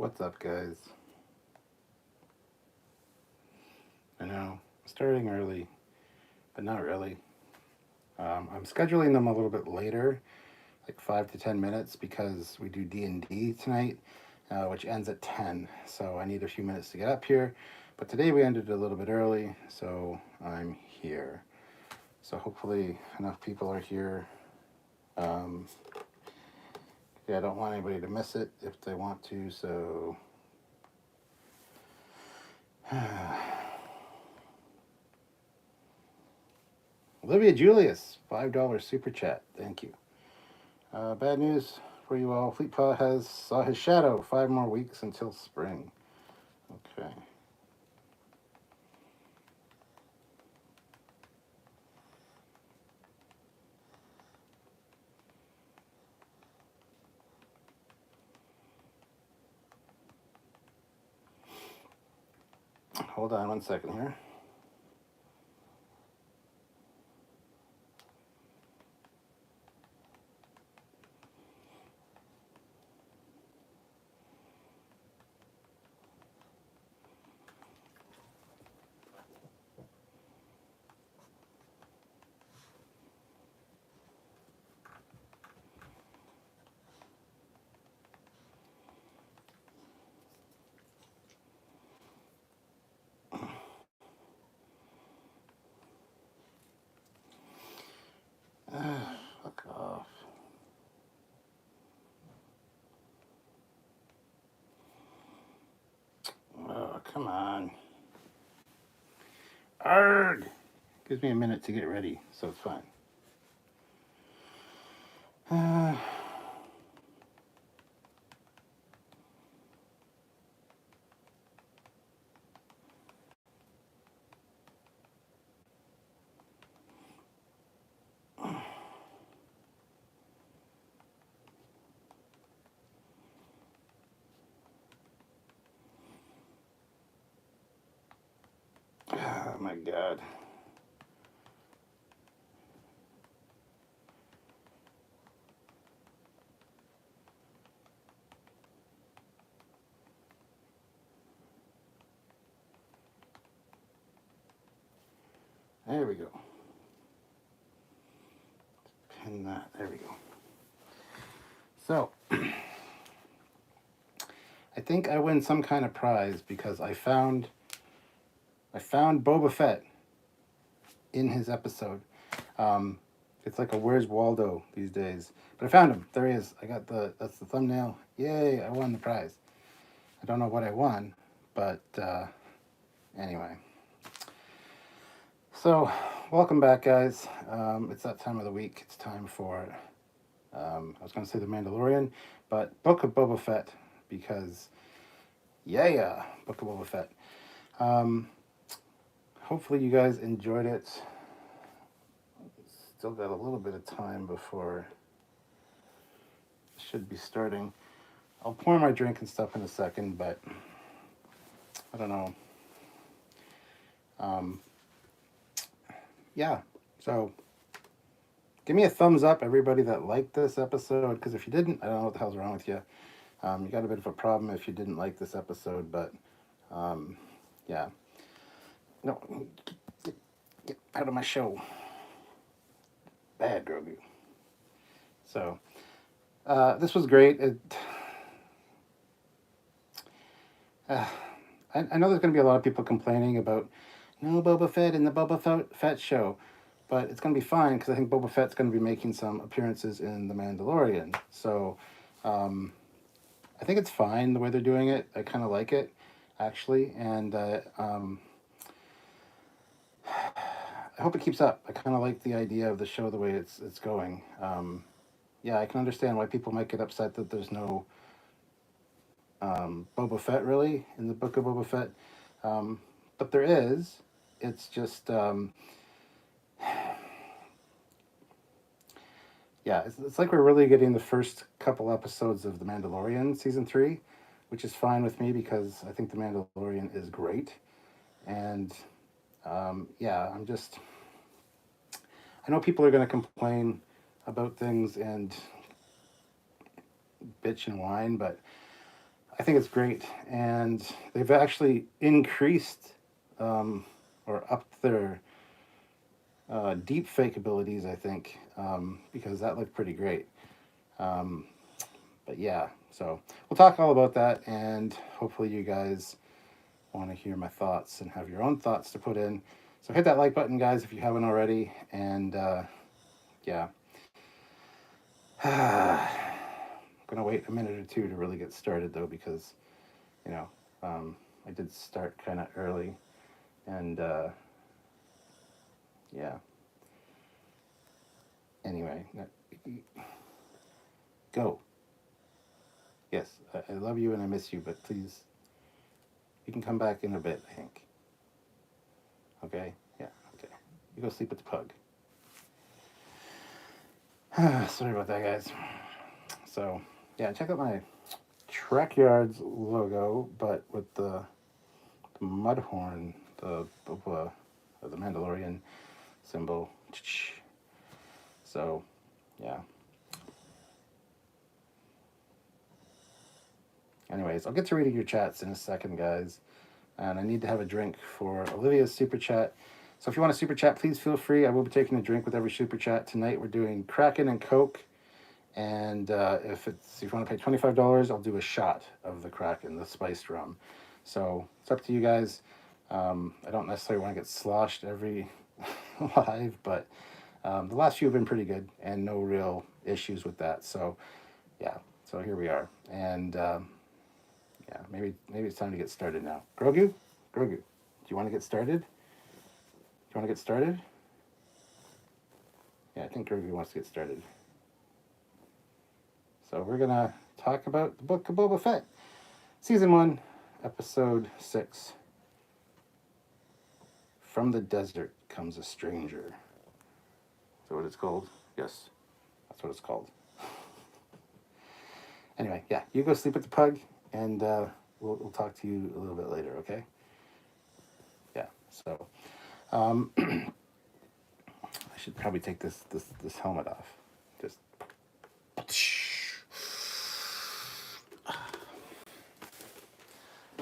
What's up, guys? I know, starting early, but not really. I'm scheduling them a little bit later, like 5 to 10 minutes, because we do D&D tonight, which ends at 10. So I need a few minutes to get up here. But today we ended a little bit early, so I'm here. So hopefully enough people are here. Yeah, I don't want anybody to miss it if they want to, so... Olivia Julius, $5 super chat. Thank you. Bad news for you all. Fleetpaw has saw his shadow. 5 more weeks until spring. Okay. Hold on 1 second here. Fuck off. Oh, come on. Arg! Gives me a minute to get ready, so it's fine. Oh my god. There we go. Pin that. There we go. So, I think I win some kind of prize because I found Boba Fett in his episode. It's like a Where's Waldo these days. But I found him. There he is. That's the thumbnail. Yay, I won the prize. I don't know what I won, but anyway. So, welcome back, guys. It's that time of the week. It's time for, I was going to say The Mandalorian, but Book of Boba Fett, because, Book of Boba Fett. Hopefully you guys enjoyed it. Still got a little bit of time before it should be starting. I'll pour my drink and stuff in a second, but I don't know. Yeah, so give me a thumbs up, everybody that liked this episode, because if you didn't, I don't know what the hell's wrong with you. You got a bit of a problem if you didn't like this episode, but yeah. No, get out of my show. Bad Grogu. So, this was great. I know there's going to be a lot of people complaining about no Boba Fett in the Boba Fett show, but it's going to be fine because I think Boba Fett's going to be making some appearances in The Mandalorian. So, I think it's fine the way they're doing it. I kind of like it, actually, and I hope it keeps up. I kind of like the idea of the show the way it's going. Yeah, I can understand why people might get upset that there's no Boba Fett really in the Book of Boba Fett, but there is. It's just yeah, it's like we're really getting the first couple episodes of The Mandalorian season 3, which is fine with me because I think The Mandalorian is great, and yeah, I know people are going to complain about things and bitch and whine, but I think it's great, and they've actually increased or upped their deep fake abilities, I think, because that looked pretty great. Um, but yeah, so we'll talk all about that, and hopefully you guys want to hear my thoughts and have your own thoughts to put in. So hit that like button, guys, if you haven't already, and yeah. I'm gonna wait a minute or two to really get started though, because you know I did start kind of early, and yeah. Anyway, go. Yes, I love you and I miss you, but please, you can come back in a bit, I think. Okay? Yeah, okay. You go sleep with the pug. Sorry about that, guys. So, yeah, check out my Trekyards logo, but with the Mudhorn, the Boba, or the Mandalorian symbol. So, yeah. Anyways, I'll get to reading your chats in a second, guys. And I need to have a drink for Olivia's super chat. So if you want a super chat, please feel free. I will be taking a drink with every super chat. Tonight we're doing Kraken and Coke. And if you want to pay $25, I'll do a shot of the Kraken, the spiced rum. So it's up to you guys. I don't necessarily want to get sloshed every live, but the last few have been pretty good and no real issues with that. So yeah, so here we are. And yeah, maybe it's time to get started now. Grogu, do you want to get started? Do you want to get started? Yeah, I think Grogu wants to get started. So we're gonna talk about the Book of Boba Fett, Season 1, Episode 6. From the desert comes a stranger. Is that what it's called? Yes, that's what it's called. Anyway, yeah, you go sleep with the pug, and we'll talk to you a little bit later, okay? Yeah, so I should probably take this helmet off. Just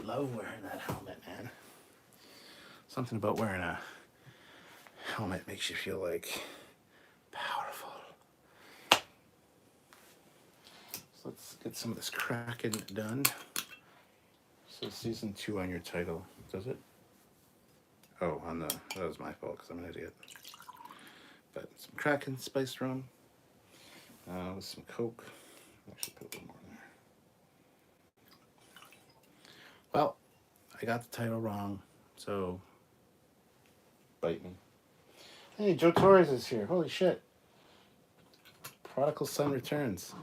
love wearing that helmet, man. Something about wearing a helmet makes you feel like powerful. So let's get some of this Kraken done. So season 2 on your title, does it? Oh, that was my fault because I'm an idiot. But some Kraken spiced rum with some Coke. Actually, put a little more in there. Well, I got the title wrong, so bite me. Hey, Joe Torres is here. Holy shit. Prodigal Son returns.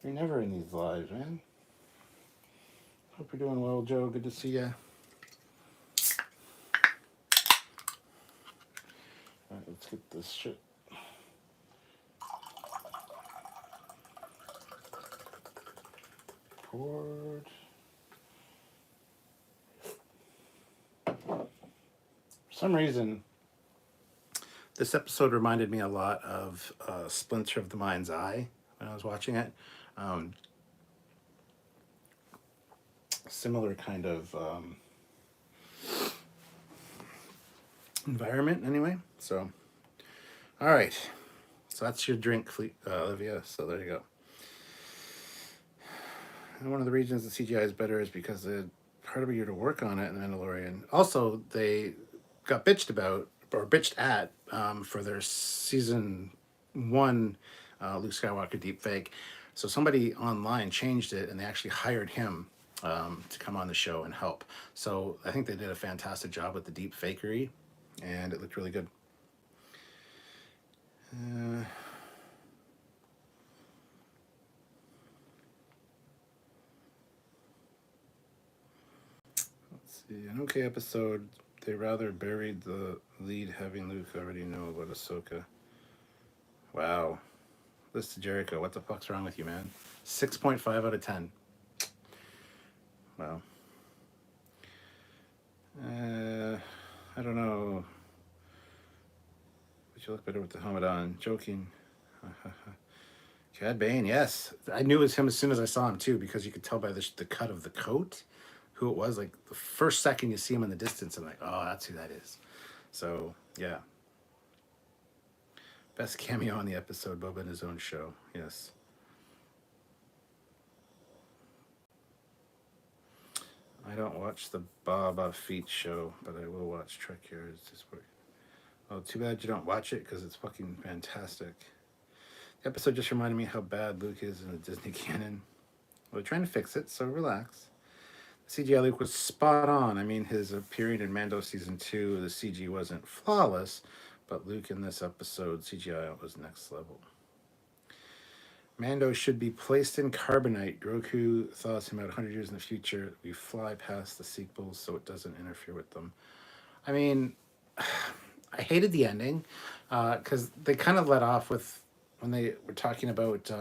You're never in these lives, man. Hope you're doing well, Joe. Good to see you. All right, let's get this shit. Poured. For some reason, this episode reminded me a lot of Splinter of the Mind's Eye when I was watching it. Similar kind of environment, anyway. So, all right. So that's your drink, Olivia. So there you go. And one of the reasons the CGI is better is because the part of a year to work on it in The Mandalorian. Also, they got bitched at for their season 1 Luke Skywalker deepfake. So somebody online changed it, and they actually hired him to come on the show and help. So I think they did a fantastic job with the deep fakery, and it looked really good. Let's see, an okay episode. They rather buried the lead having Luke already know about Ahsoka. Wow. List to Jericho. What the fuck's wrong with you, man? 6.5 out of 10. Wow. I don't know. But you look better with the helmet on. Joking. Cad Bane, yes. I knew it was him as soon as I saw him, too, because you could tell by the cut of the coat who it was. Like, the first second you see him in the distance, I'm like, oh, that's who that is. So, yeah. Best cameo on the episode, Boba in his own show. Yes. I don't watch the Boba Fett show, but I will watch Trekyards. Oh, too bad you don't watch it because it's fucking fantastic. The episode just reminded me how bad Luke is in the Disney canon. Well, they're trying to fix it, so relax. CGI Luke was spot on. I mean, his appearing in Mando Season 2, the CG wasn't flawless, but Luke in this episode, CGI was next level. Mando should be placed in carbonite. Grogu thaws him out 100 years in the future. We fly past the sequels so it doesn't interfere with them. I mean, I hated the ending because they kind of let off with when they were talking about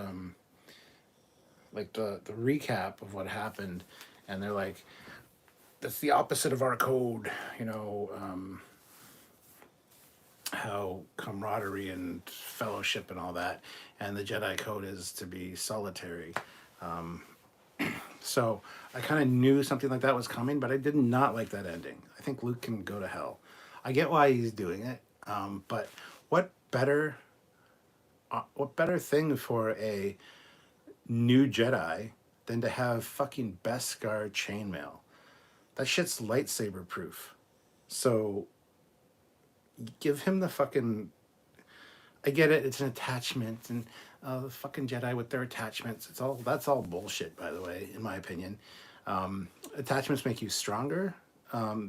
like the recap of what happened, and they're like, that's the opposite of our code, you know, how camaraderie and fellowship and all that, and the Jedi code is to be solitary. So I kind of knew something like that was coming, but I did not like that ending. I think Luke can go to hell. I get why he's doing it, but what better thing for a new Jedi than to have fucking Beskar chainmail? That shit's lightsaber proof. So give him the fucking. I get it. It's an attachment, and the fucking Jedi with their attachments. That's all bullshit, by the way, in my opinion. Attachments make you stronger.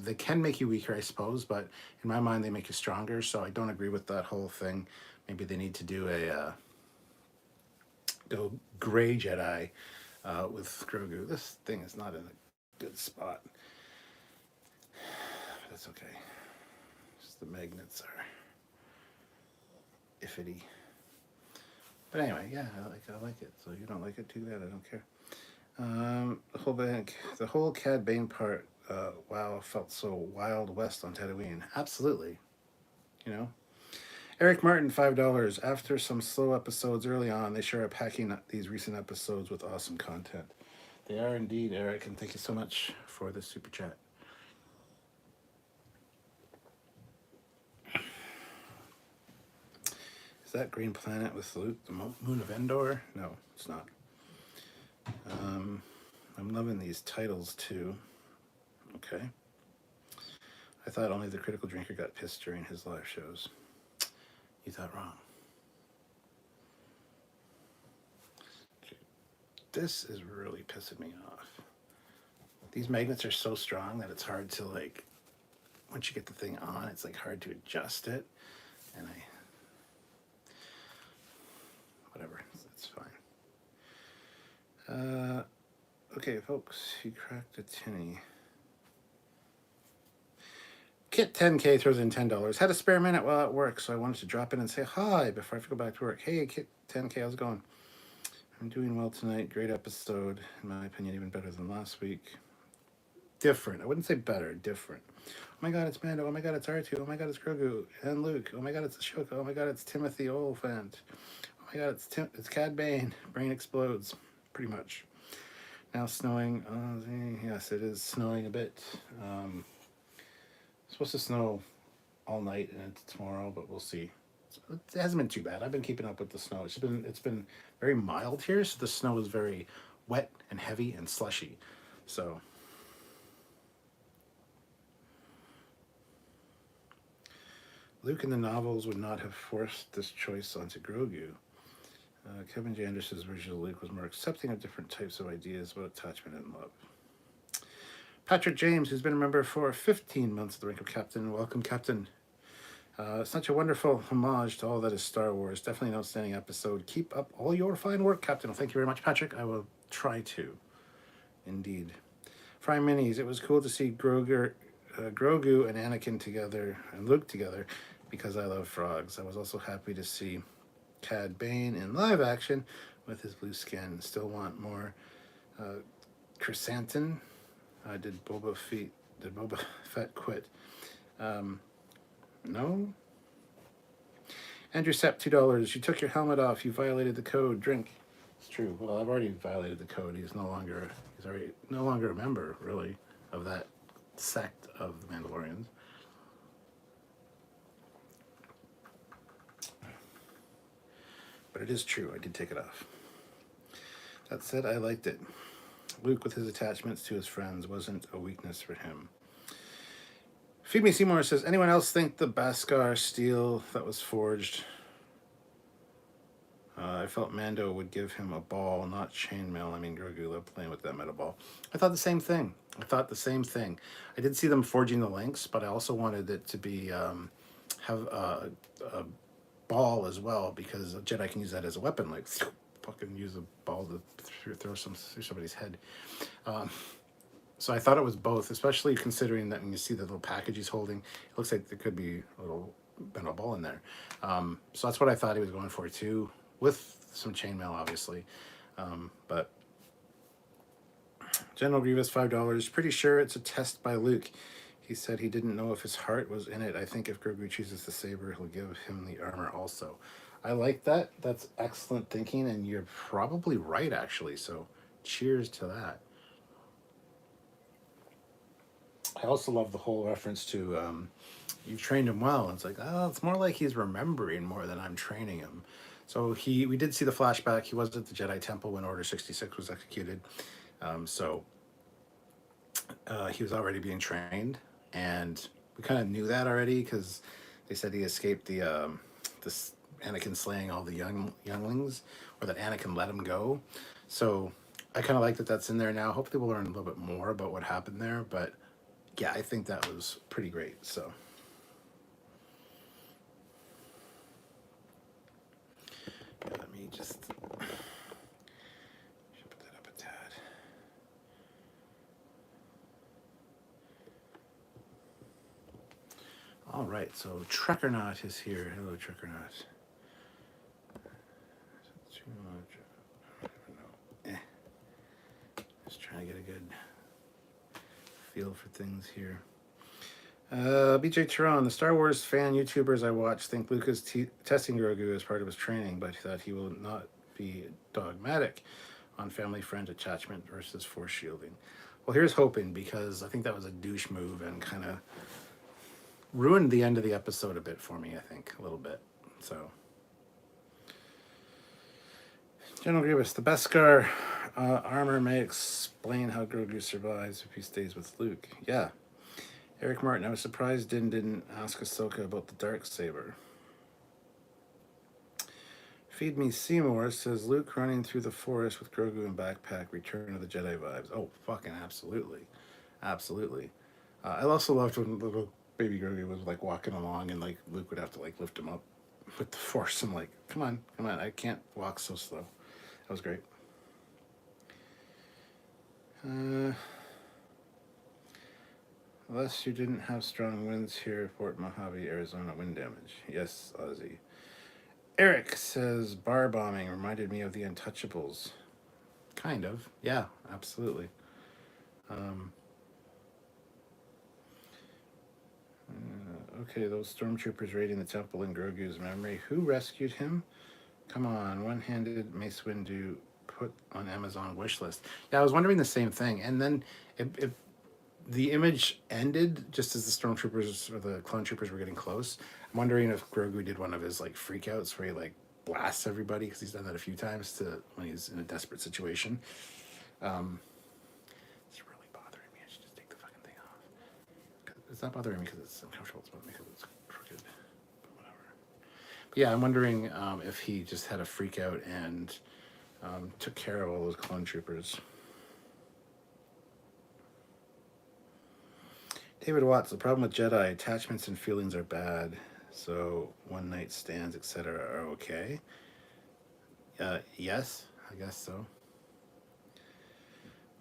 They can make you weaker, I suppose, but in my mind, they make you stronger. So I don't agree with that whole thing. Maybe they need to do a go gray Jedi with Grogu. This thing is not in a good spot. That's okay. Just the magnets are iffy. But anyway, yeah, I like it. So you don't like it too bad. I don't care. The whole Cad Bane part. Wow, felt so Wild West on Tatooine. Absolutely. You know. Eric Martin, $5. After some slow episodes early on, they sure are packing these recent episodes with awesome content. They are indeed, Eric, and thank you so much for the super chat. Is that green planet with Luke the moon of Endor? No, it's not. I'm loving these titles too. Okay. I thought only the critical drinker got pissed during his live shows. You thought wrong. Okay. This is really pissing me off. These magnets are so strong that it's hard to, like, once you get the thing on, it's like hard to adjust it. And whatever, it's fine. Okay, folks, he cracked a tinny. Kit 10K throws in $10. Had a spare minute while at work, so I wanted to drop in and say hi before I go back to work. Hey, Kit 10K, how's it going? I'm doing well tonight. Great episode. In my opinion, even better than last week. Different. I wouldn't say better. Different. Oh my god, it's Mando. Oh my god, it's R2. Oh my god, it's Grogu and Luke. Oh my god, it's Ashoka. Oh my god, it's Timothy Oliphant. Oh my god, it's Cad Bane. Brain explodes. Pretty much. Now snowing. Yes, it is snowing a bit. It's supposed to snow all night and into tomorrow, but we'll see. It hasn't been too bad. I've been keeping up with the snow. It's been very mild here, so the snow is very wet and heavy and slushy. So Luke in the novels would not have forced this choice onto Grogu. Kevin J. Anderson's version of Luke was more accepting of different types of ideas about attachment and love. Patrick James, who's been a member for 15 months at the rank of Captain. Welcome, Captain. Such a wonderful homage to all that is Star Wars. Definitely an outstanding episode. Keep up all your fine work, Captain. Well, thank you very much, Patrick. I will try to. Indeed. Fry Minis. It was cool to see Grogu and Anakin together and Luke together because I love frogs. I was also happy to see Cad Bane in live action with his blue skin. Still want more Chrysanthemum. Did Boba Fett quit? No. Andrew Sepp, $2. You took your helmet off. You violated the code. Drink. It's true. Well, I've already violated the code. He's already no longer a member, really, of that sect of the Mandalorians. But it is true. I did take it off. That said, I liked it. Luke, with his attachments to his friends, wasn't a weakness for him. Feed Me Seymour says, anyone else think the Beskar steel that was forged? I felt Mando would give him a ball, not chainmail. I mean, Grogu loved playing with that metal ball. I thought the same thing. I did see them forging the links, but I also wanted it to be have a ball as well, because a Jedi can use that as a weapon, like fucking use a ball to through somebody's head. So I thought it was both, especially considering that when you see the little package he's holding, it looks like there could be a little metal ball in there. So that's what I thought he was going for too, with some chainmail, obviously. But General Grievous, $5. Pretty sure it's a test by Luke. He said he didn't know if his heart was in it. I think if Grogu chooses the saber, he'll give him the armor also. I like that. That's excellent thinking, and you're probably right, actually. So cheers to that. I also love the whole reference to you've trained him well. It's like, oh, it's more like he's remembering more than I'm training him. So we did see the flashback. He was at the Jedi Temple when Order 66 was executed. So he was already being trained, and we kind of knew that already because they said he escaped this Anakin slaying all the younglings, or that Anakin let him go. So I kind of like that that's in there now. Hopefully we'll learn a little bit more about what happened there, but yeah, I think that was pretty great. So let me just put that up a tad. All right, so Trekyards is here. Hello, Trekyards. Too much. I don't know. Just trying to get a good feel for things here. BJ Turan, the Star Wars fan YouTubers I watch think Luke is testing Grogu as part of his training, but that he will not be dogmatic on family-friend attachment versus force shielding. Well, here's hoping, because I think that was a douche move and kind of ruined the end of the episode a bit for me, I think, a little bit. So, General Grievous, the Beskar armor may explain how Grogu survives if he stays with Luke. Yeah. Eric Martin, I was surprised Din didn't ask Ahsoka about the Darksaber. Feed Me Seymour says Luke running through the forest with Grogu in backpack, Return of the Jedi vibes. Oh, fucking absolutely. Absolutely. I also loved when little baby Grogu was like walking along and like Luke would have to like lift him up with the force. I'm like, come on, I can't walk so slow. That was great. Unless you didn't have strong winds here, Fort Mojave, Arizona wind damage. Yes, Ozzy. Eric says bar bombing reminded me of the Untouchables. Kind of. Yeah, absolutely. Okay, those stormtroopers raiding the temple in Grogu's memory. Who rescued him? Come on, one-handed Mace Windu put on Amazon wishlist. Yeah, I was wondering the same thing. And then the image ended just as the stormtroopers or the clone troopers were getting close. I'm wondering if Grogu did one of his like freakouts where he like blasts everybody, because he's done that a few times when he's in a desperate situation. It's really bothering me. I should just take the fucking thing off. It's not bothering me because it's uncomfortable. It's bothering me because it's crooked. But whatever. But yeah, I'm wondering if he just had a freak out and took care of all those clone troopers. David Watts, the problem with Jedi, attachments and feelings are bad, so one night stands, etc. are okay. Yes, I guess so.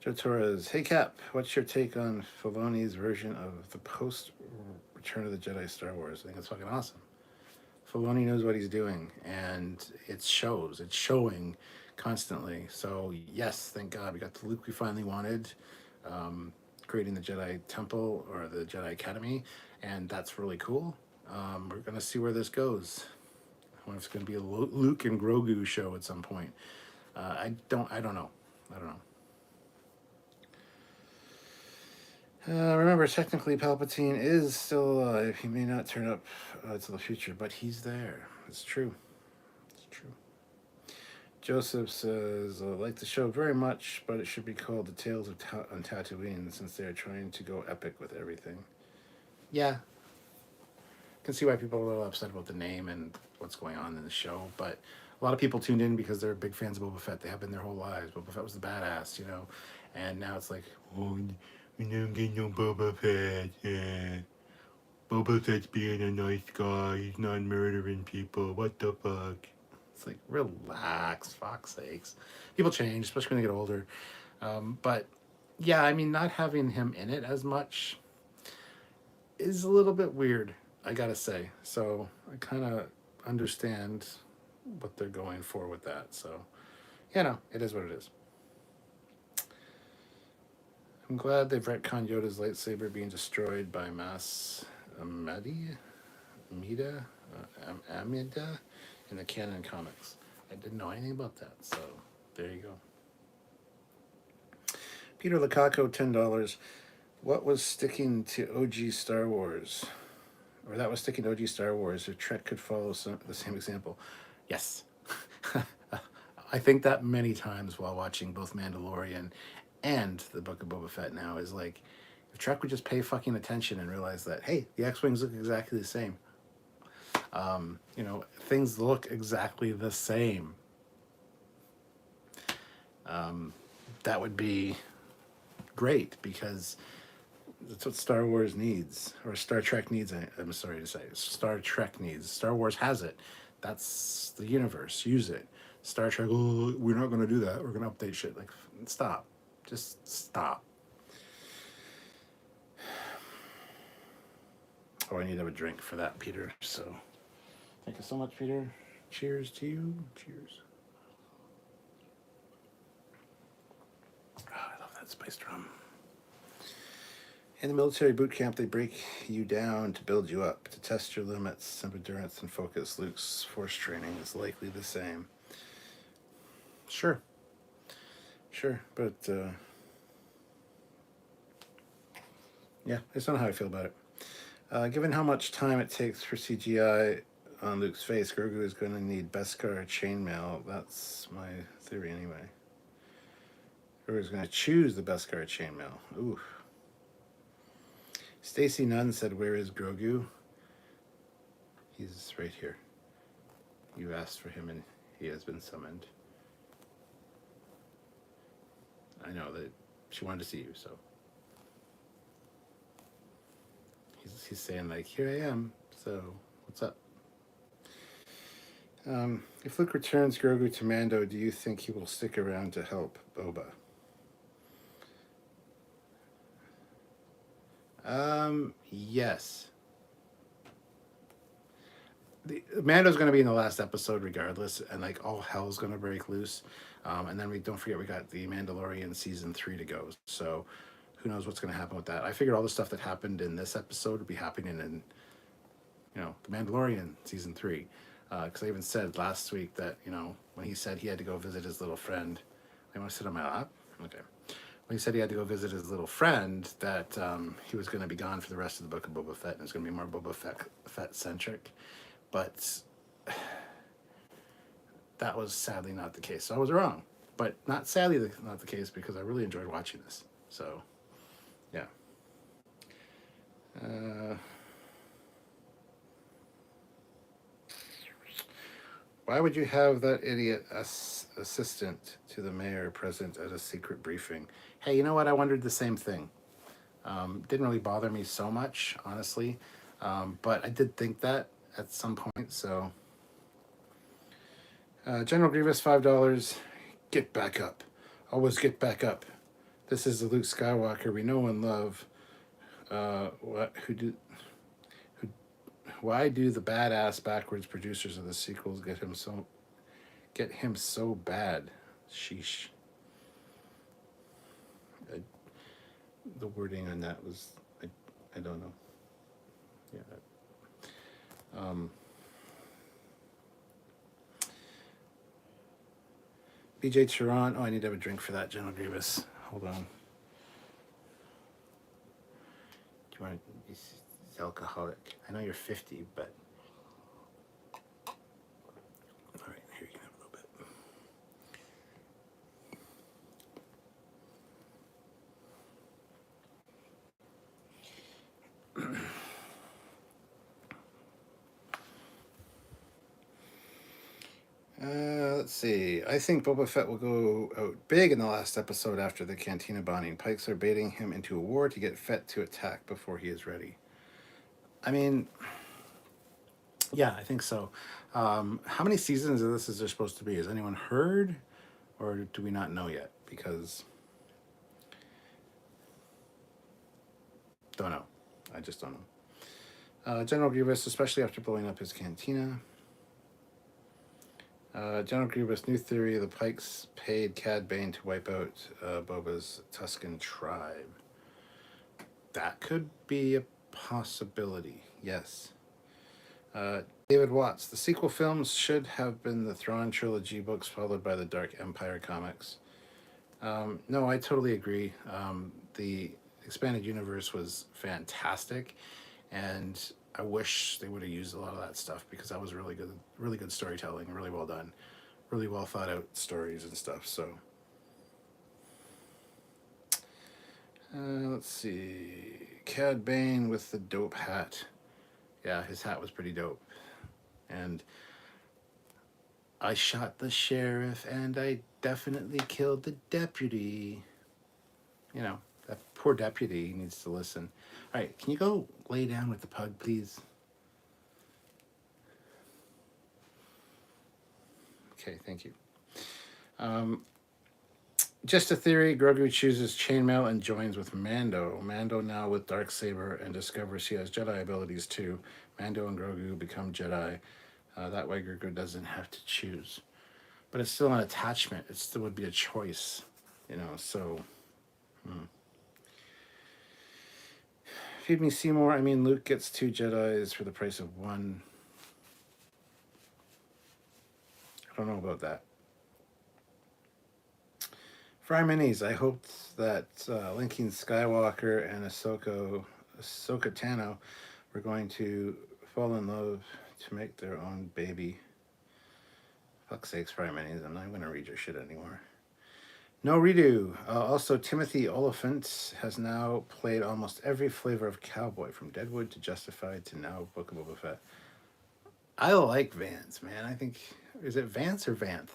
Joe Torres, hey Cap, what's your take on Filoni's version of the post-Return of the Jedi Star Wars? I think it's fucking awesome. Filoni knows what he's doing, and it shows. It's showing constantly. So yes, thank God we got the Luke we finally wanted. Creating the Jedi Temple or the Jedi Academy, and that's really cool. We're gonna see where this goes. wonder if it's going to be a Luke and Grogu show at some point. I don't know. I don't know. Remember, technically, Palpatine is still alive. He may not turn up to the future, but he's there. It's true. It's true. Joseph says, I like the show very much, but it should be called The Tales of on Tatooine, since they're trying to go epic with everything. Yeah. I can see why people are a little upset about the name and what's going on in the show, but a lot of people tuned in because they're big fans of Boba Fett. They have been their whole lives. Boba Fett was the badass, you know, and now it's like, oh, we don't get no Boba Fett. Yeah. Boba Fett's being a nice guy. He's not murdering people. What the fuck? It's like, relax, fuck's sakes. People change, especially when they get older. But yeah, I mean, not having him in it as much is a little bit weird, I gotta say. So I kind of understand what they're going for with that. So, yeah, no, it is what it is. I'm glad they've retconned Yoda's lightsaber being destroyed by Mas Amida in the canon comics. I didn't know anything about that, so there you go. Peter Lukaku, $10. What was sticking to OG Star Wars? Or that was sticking to OG Star Wars, if Trek could follow the same example. Yes. I think that many times while watching both Mandalorian and the Book of Boba Fett now is like, if Trek would just pay fucking attention and realize that, hey, the X-Wings look exactly the same. You know, things look exactly the same. That would be great, because that's what Star Wars needs, or Star Trek needs. I'm sorry to say, Star Trek needs. Star Wars has it. That's the universe. Use it. Star Trek, oh, we're not going to do that. We're going to update shit. Like, stop. Just stop. Oh, I need to have a drink for that, Peter. So, thank you so much, Peter. Cheers to you. Cheers. Oh, I love that spiced rum. In the military boot camp, they break you down to build you up, to test your limits of endurance and focus. Luke's force training is likely the same. Sure, but yeah, I just don't know how I feel about it. Given how much time it takes for CGI on Luke's face, Grogu is going to need Beskar chainmail. That's my theory, anyway. Grogu's going to choose the Beskar chainmail. Ooh. Stacy Nunn said, "Where is Grogu?" He's right here. You asked for him, and he has been summoned. I know that she wanted to see you, so he's saying, like, here I am. So what's up? If Luke returns Grogu to Mando, do you think he will stick around to help Boba? Yes. Mando's going to be in the last episode regardless, and like all hell's going to break loose. And then we don't forget we got the Mandalorian season 3 to go. So who knows what's going to happen with that? I figured all the stuff that happened in this episode would be happening in, you know, the Mandalorian season 3. Because I even said last week that, you know, when he said he had to go visit his little friend, I want to sit on my lap. Okay. When he said he had to go visit his little friend, that he was going to be gone for the rest of the Book of Boba Fett, and it was going to be more Boba Fett centric. But that was sadly not the case. So I was wrong. But not sadly not the case, because I really enjoyed watching this. So, yeah. Why would you have that idiot assistant to the mayor present at a secret briefing? Hey, you know what? I wondered the same thing. Didn't really bother me so much, honestly. But I did think that at some point, so... General Grievous, $5. Get back up. Always get back up. This is the Luke Skywalker we know and love. Why do the badass backwards producers of the sequels get him so bad? Sheesh. The wording on that was, I don't know. Yeah. BJ Turan. Oh, I need to have a drink for that, General Grievous. Hold on. Do you want to? He's alcoholic. I know you're 50, but all right, here you can have a little bit. Let's see. I think Boba Fett will go out big in the last episode after the Cantina bombing. Pikes are baiting him into a war to get Fett to attack before he is ready. I mean, yeah, I think so. How many seasons of this is there supposed to be? Has anyone heard? Or do we not know yet? Because don't know. I just don't know. General Grievous, especially after blowing up his cantina. General Grievous' new theory: the Pikes paid Cad Bane to wipe out Boba's Tusken tribe. That could be a possibility. Yes. David Watts: the sequel films should have been the Thrawn trilogy books, followed by the Dark Empire comics. No, I totally agree. The expanded universe was fantastic, and I wish they would have used a lot of that stuff because that was really good storytelling, really well done, really well thought out stories and stuff. So, let's see, Cad Bane with the dope hat. Yeah, his hat was pretty dope, and I shot the sheriff, and I definitely killed the deputy. You know, that poor deputy needs to listen. All right, can you go lay down with the pug, please? Okay, thank you. Just a theory, Grogu chooses chainmail and joins with Mando. Mando now with Darksaber and discovers he has Jedi abilities too. Mando and Grogu become Jedi. That way Grogu doesn't have to choose. But it's still an attachment. It still would be a choice, you know, so... Feed me Seymour. I mean, Luke gets 2 Jedis for the price of 1. I don't know about that. Fry Minis. I hoped that linking Skywalker and Ahsoka Tano were going to fall in love to make their own baby. Fuck's sakes, Fry Minis. I'm not going to read your shit anymore. No redo. Also, Timothy Oliphant has now played almost every flavor of cowboy, from Deadwood to Justified to now Book of Boba Fett. I like Vance, man. I think, is it Vance or Vanth?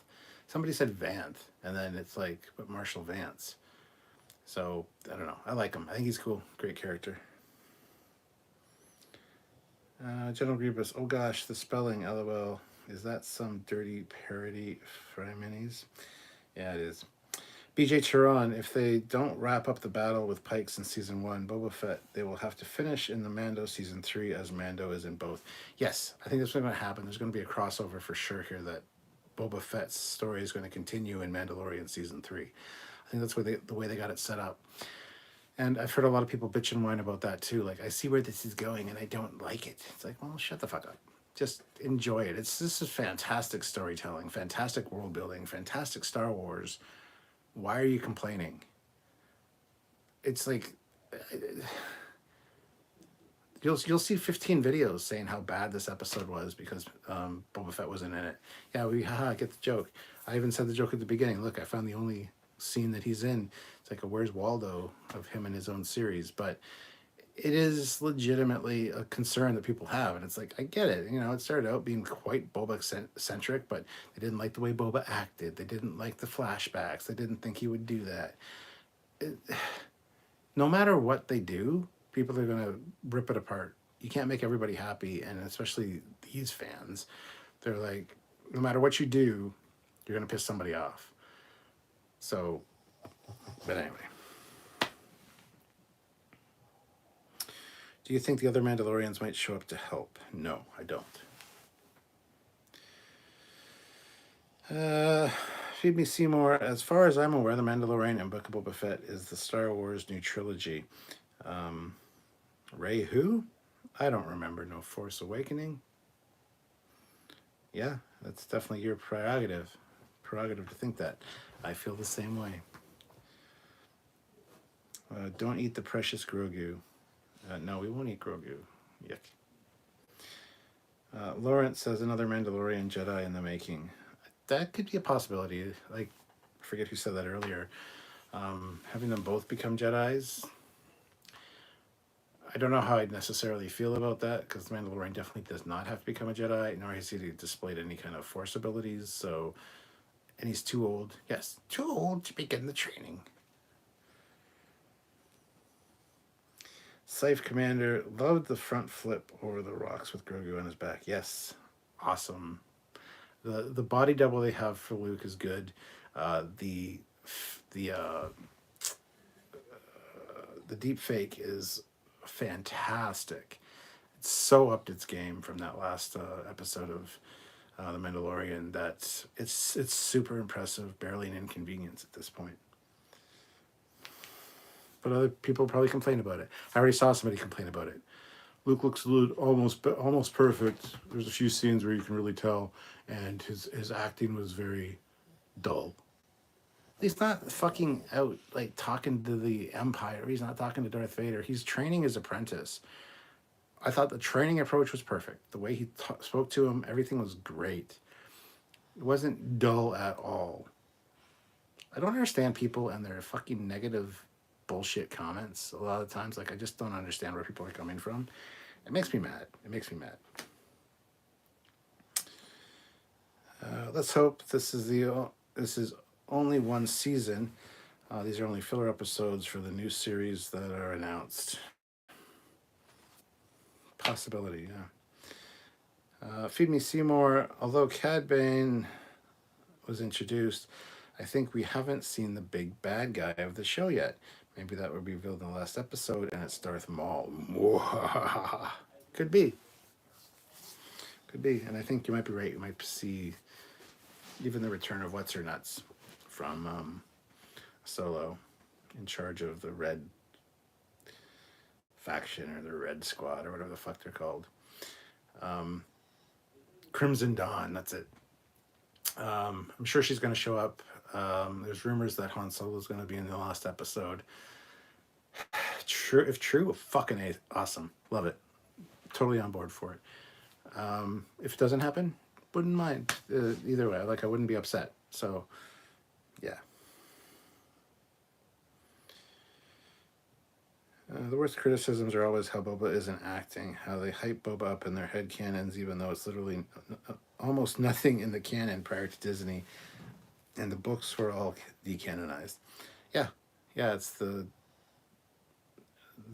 Somebody said Vanth, and then it's like, but Marshall Vance. So, I don't know. I like him. I think he's cool. Great character. General Grievous. Oh gosh, the spelling, LOL. Is that some dirty parody Fry Minis? Yeah, it is. BJ Turan, if they don't wrap up the battle with Pikes in Season 1, Boba Fett, they will have to finish in the Mando Season 3 as Mando is in both. Yes, I think that's what's going to happen. There's going to be a crossover for sure here that Boba Fett's story is going to continue in Mandalorian Season 3. I think that's the way they got it set up. And I've heard a lot of people bitch and whine about that too. Like, I see where this is going and I don't like it. It's like, well, shut the fuck up. Just enjoy it. This is fantastic storytelling, fantastic world building, fantastic Star Wars. Why are you complaining? It's like you'll see 15 videos saying how bad this episode was because Boba Fett wasn't in it. Yeah, we get the joke. I even said the joke at the beginning. Look, I found the only scene that he's in. It's like a Where's Waldo of him in his own series, but it is legitimately a concern that people have, and it's like, I get it. You know, it started out being quite Boba-centric, but they didn't like the way Boba acted. They didn't like the flashbacks. They didn't think he would do that. No matter what they do, people are going to rip it apart. You can't make everybody happy, and especially these fans. They're like, no matter what you do, you're going to piss somebody off. So, but anyway. Do you think the other Mandalorians might show up to help? No, I don't. Feed me Seymour. As far as I'm aware, The Mandalorian and Book of Boba Fett is the Star Wars new trilogy. Rey who? I don't remember. No Force Awakening? Yeah, that's definitely your prerogative. prerogative to think that. I feel the same way. Don't eat the precious Grogu. No, we won't eat Grogu. Yuck. Lawrence says another Mandalorian Jedi in the making. That could be a possibility. Like, I forget who said that earlier. Having them both become Jedis. I don't know how I'd necessarily feel about that, because the Mandalorian definitely does not have to become a Jedi, nor has he displayed any kind of Force abilities, so... And he's too old. Yes, too old to begin the training. Scythe Commander loved the front flip over the rocks with Grogu on his back. Yes, awesome. The body double they have for Luke is good. The deep fake is fantastic. It's so upped its game from that last episode of The Mandalorian that it's super impressive, barely an inconvenience at this point. But other people probably complain about it. I already saw somebody complain about it. Luke looks almost perfect. There's a few scenes where you can really tell, and his acting was very dull. He's not fucking out like talking to the Empire. He's not talking to Darth Vader. He's training his apprentice. I thought the training approach was perfect. The way he spoke to him, everything was great. It wasn't dull at all. I don't understand people and their fucking negative bullshit comments a lot of times. Like, I just don't understand where people are coming from. It makes me mad. It makes me mad. Let's hope this is only one season. These are only filler episodes for the new series that are announced. Possibility, yeah. Feed Me Seymour. Although Cad Bane was introduced, I think we haven't seen the big bad guy of the show yet. Maybe that would be revealed in the last episode, and it's Darth Maul. Could be. Could be. And I think you might be right. You might see even the return of What's-Her-Nuts from Solo, in charge of the Red Faction or the Red Squad or whatever the fuck they're called. Crimson Dawn, that's it. I'm sure she's going to show up. There's rumors that Han Solo is going to be in the last episode. True, if true, fucking awesome. Love it. Totally on board for it. If it doesn't happen, wouldn't mind. Either way, like, I wouldn't be upset. So, yeah. The worst criticisms are always how Boba isn't acting, how they hype Boba up in their headcanons, even though it's literally almost nothing in the canon prior to Disney, and the books were all decanonized. Yeah, it's the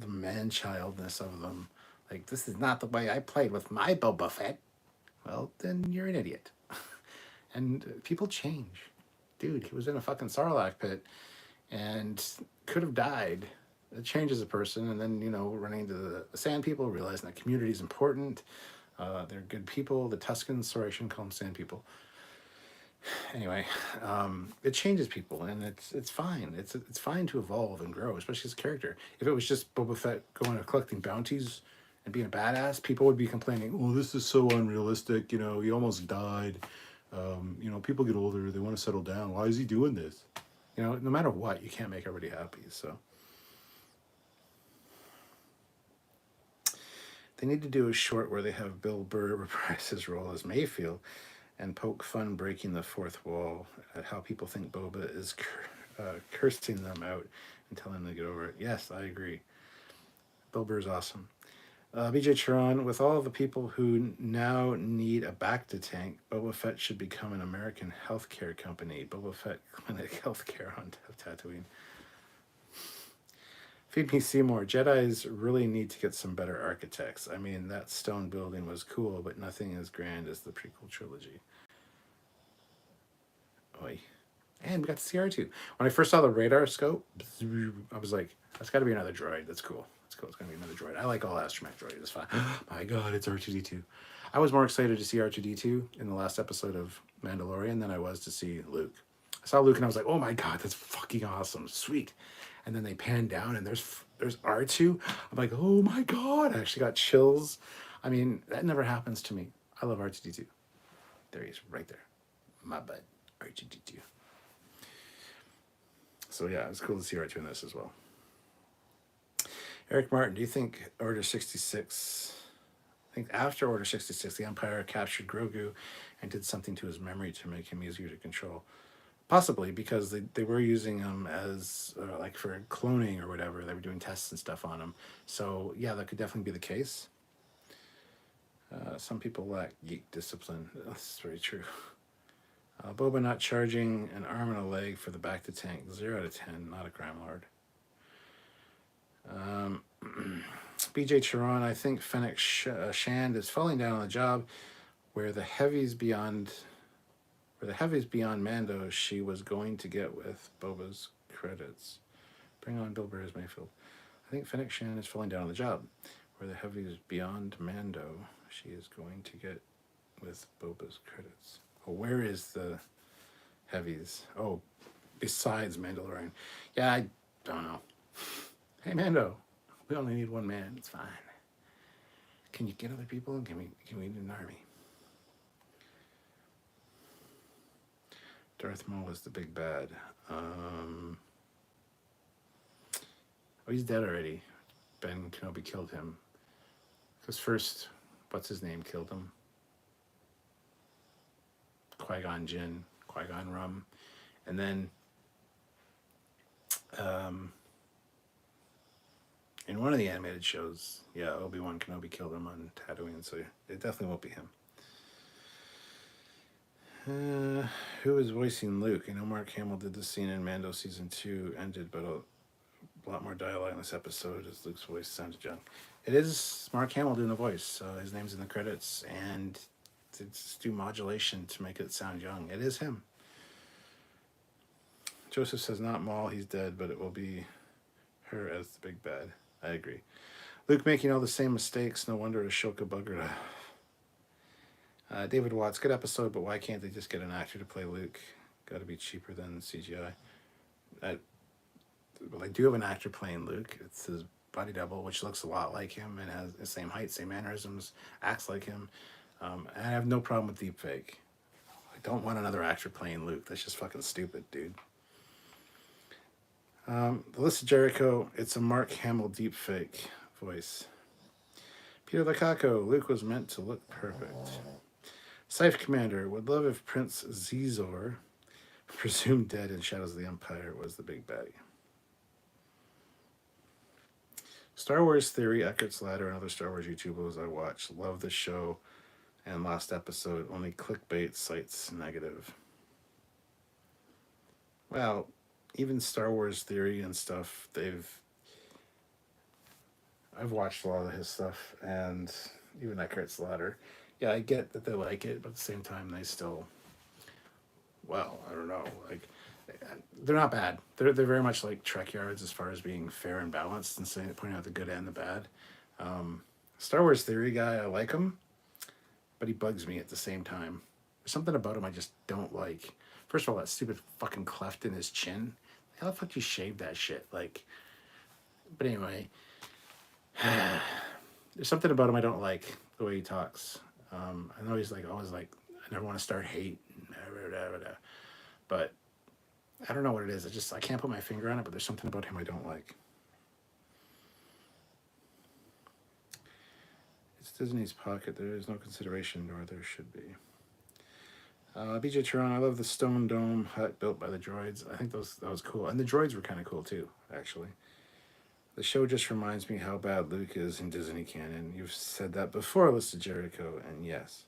man-childness of them. Like, this is not the way I played with my Boba Fett. Well, then you're an idiot. And people change. Dude, he was in a fucking Sarlacc pit and could have died. It changes a person, and then, running into the Sand People, realizing that community is important. They're good people. The Tuscans, sorry, I shouldn't call them Sand People. Anyway, it changes people, and it's fine. It's fine to evolve and grow, especially as a character. If it was just Boba Fett going and collecting bounties and being a badass, people would be complaining, "Oh, this is so unrealistic. He almost died. People get older. They want to settle down. Why is he doing this?" No matter what, you can't make everybody happy. So they need to do a short where they have Bill Burr reprise his role as Mayfield and poke fun breaking the fourth wall at how people think Boba is cursing them out and telling them to get over it. Yes, I agree. Bill Burr's awesome. BJ Charon, with all the people who now need a Bacta tank, Boba Fett should become an American healthcare company. Boba Fett Clinic Healthcare on Tatooine. Feed Me Seymour. Jedis really need to get some better architects. I mean, that stone building was cool, but nothing as grand as the prequel trilogy. Oy. And we got the CR2. When I first saw the radar scope, I was like, that's got to be another droid. That's cool. It's going to be another droid. I like all astromech droids. It's fine. My God, it's R2-D2. I was more excited to see R2-D2 in the last episode of Mandalorian than I was to see Luke. I saw Luke and I was like, oh my God, that's fucking awesome. Sweet. And then they pan down and there's R2. I'm like, oh my God. I actually got chills. I mean, that never happens to me. I love R2-D2. There he is, right there. My butt. R2D2. So yeah, it's cool to see R2 in this as well. Eric Martin, do you think Order 66... I think after Order 66, the Empire captured Grogu and did something to his memory to make him easier to control? Possibly, because they were using him as, like, for cloning or whatever. They were doing tests and stuff on him. So, yeah, that could definitely be the case. Some people lack geek discipline. That's very true. Boba not charging an arm and a leg for the back to tank. 0 out of 10. Not a crime lord. BJ Chiron, I think Fennec Shand is falling down on the job where the heavies beyond Mando she was going to get with Boba's credits. Bring on Bill Burr's Mayfield. I think Fennec Shand is falling down on the job where the heavies beyond Mando she is going to get with Boba's credits. Oh, where is the heavies? Oh, besides Mandalorian. Yeah, I don't know. Hey, Mando, we only need one man. It's fine. Can you get other people? Can we need an army? Darth Maul is the big bad. Oh, he's dead already. Ben Kenobi killed him. Because first, what's his name killed him? Qui-Gon Jinn, Qui-Gon Rum. And then in one of the animated shows, yeah, Obi-Wan Kenobi killed him on Tatooine, so it definitely won't be him. Who is voicing Luke? I know Mark Hamill did the scene in Mando Season 2 ended, but a lot more dialogue in this episode as Luke's voice sounded young. It is Mark Hamill doing the voice. His name's in the credits, and to do modulation to make it sound young. It is him. Joseph says not Maul, he's dead, but it will be her as the big bad. I agree. Luke making all the same mistakes. No wonder Ashoka buggered her. David Watts, good episode, but why can't they just get an actor to play Luke? Got to be cheaper than CGI. Well, I do have an actor playing Luke. It's his body double, which looks a lot like him and has the same height, same mannerisms, acts like him. And I have no problem with deepfake. I don't want another actor playing Luke. That's just fucking stupid, dude. The List of Jericho, it's a Mark Hamill deepfake voice. Peter Lukaku, Luke was meant to look perfect. Scythe Commander, would love if Prince Zizor, presumed dead in Shadows of the Empire, was the big baddie. Star Wars Theory, Eckert's Ladder, and other Star Wars YouTubers I watch. Love the show and last episode. Only clickbait sites negative. Well, even Star Wars Theory and stuff, I've watched a lot of his stuff, and even Eckert's Ladder. Yeah, I get that they like it, but at the same time, they still, well, I don't know, like, they're not bad. They're very much like Trekyards as far as being fair and balanced and saying, pointing out the good and the bad. Star Wars Theory guy, I like him, but he bugs me at the same time. There's something about him I just don't like. First of all, that stupid fucking cleft in his chin. How the fuck you shave that shit? Like, but anyway, there's something about him I don't like, the way he talks. I know he's like always like, I never want to start hate, but I don't know what it is. I can't put my finger on it, but there's something about him I don't like. It's Disney's pocket. There is no consideration, nor there should be. BJ Toronto, I love the stone dome hut built by the droids. I think that was cool. And the droids were kind of cool too, actually. The show just reminds me how bad Luke is in Disney canon. You've said that before, List of Jericho, and yes.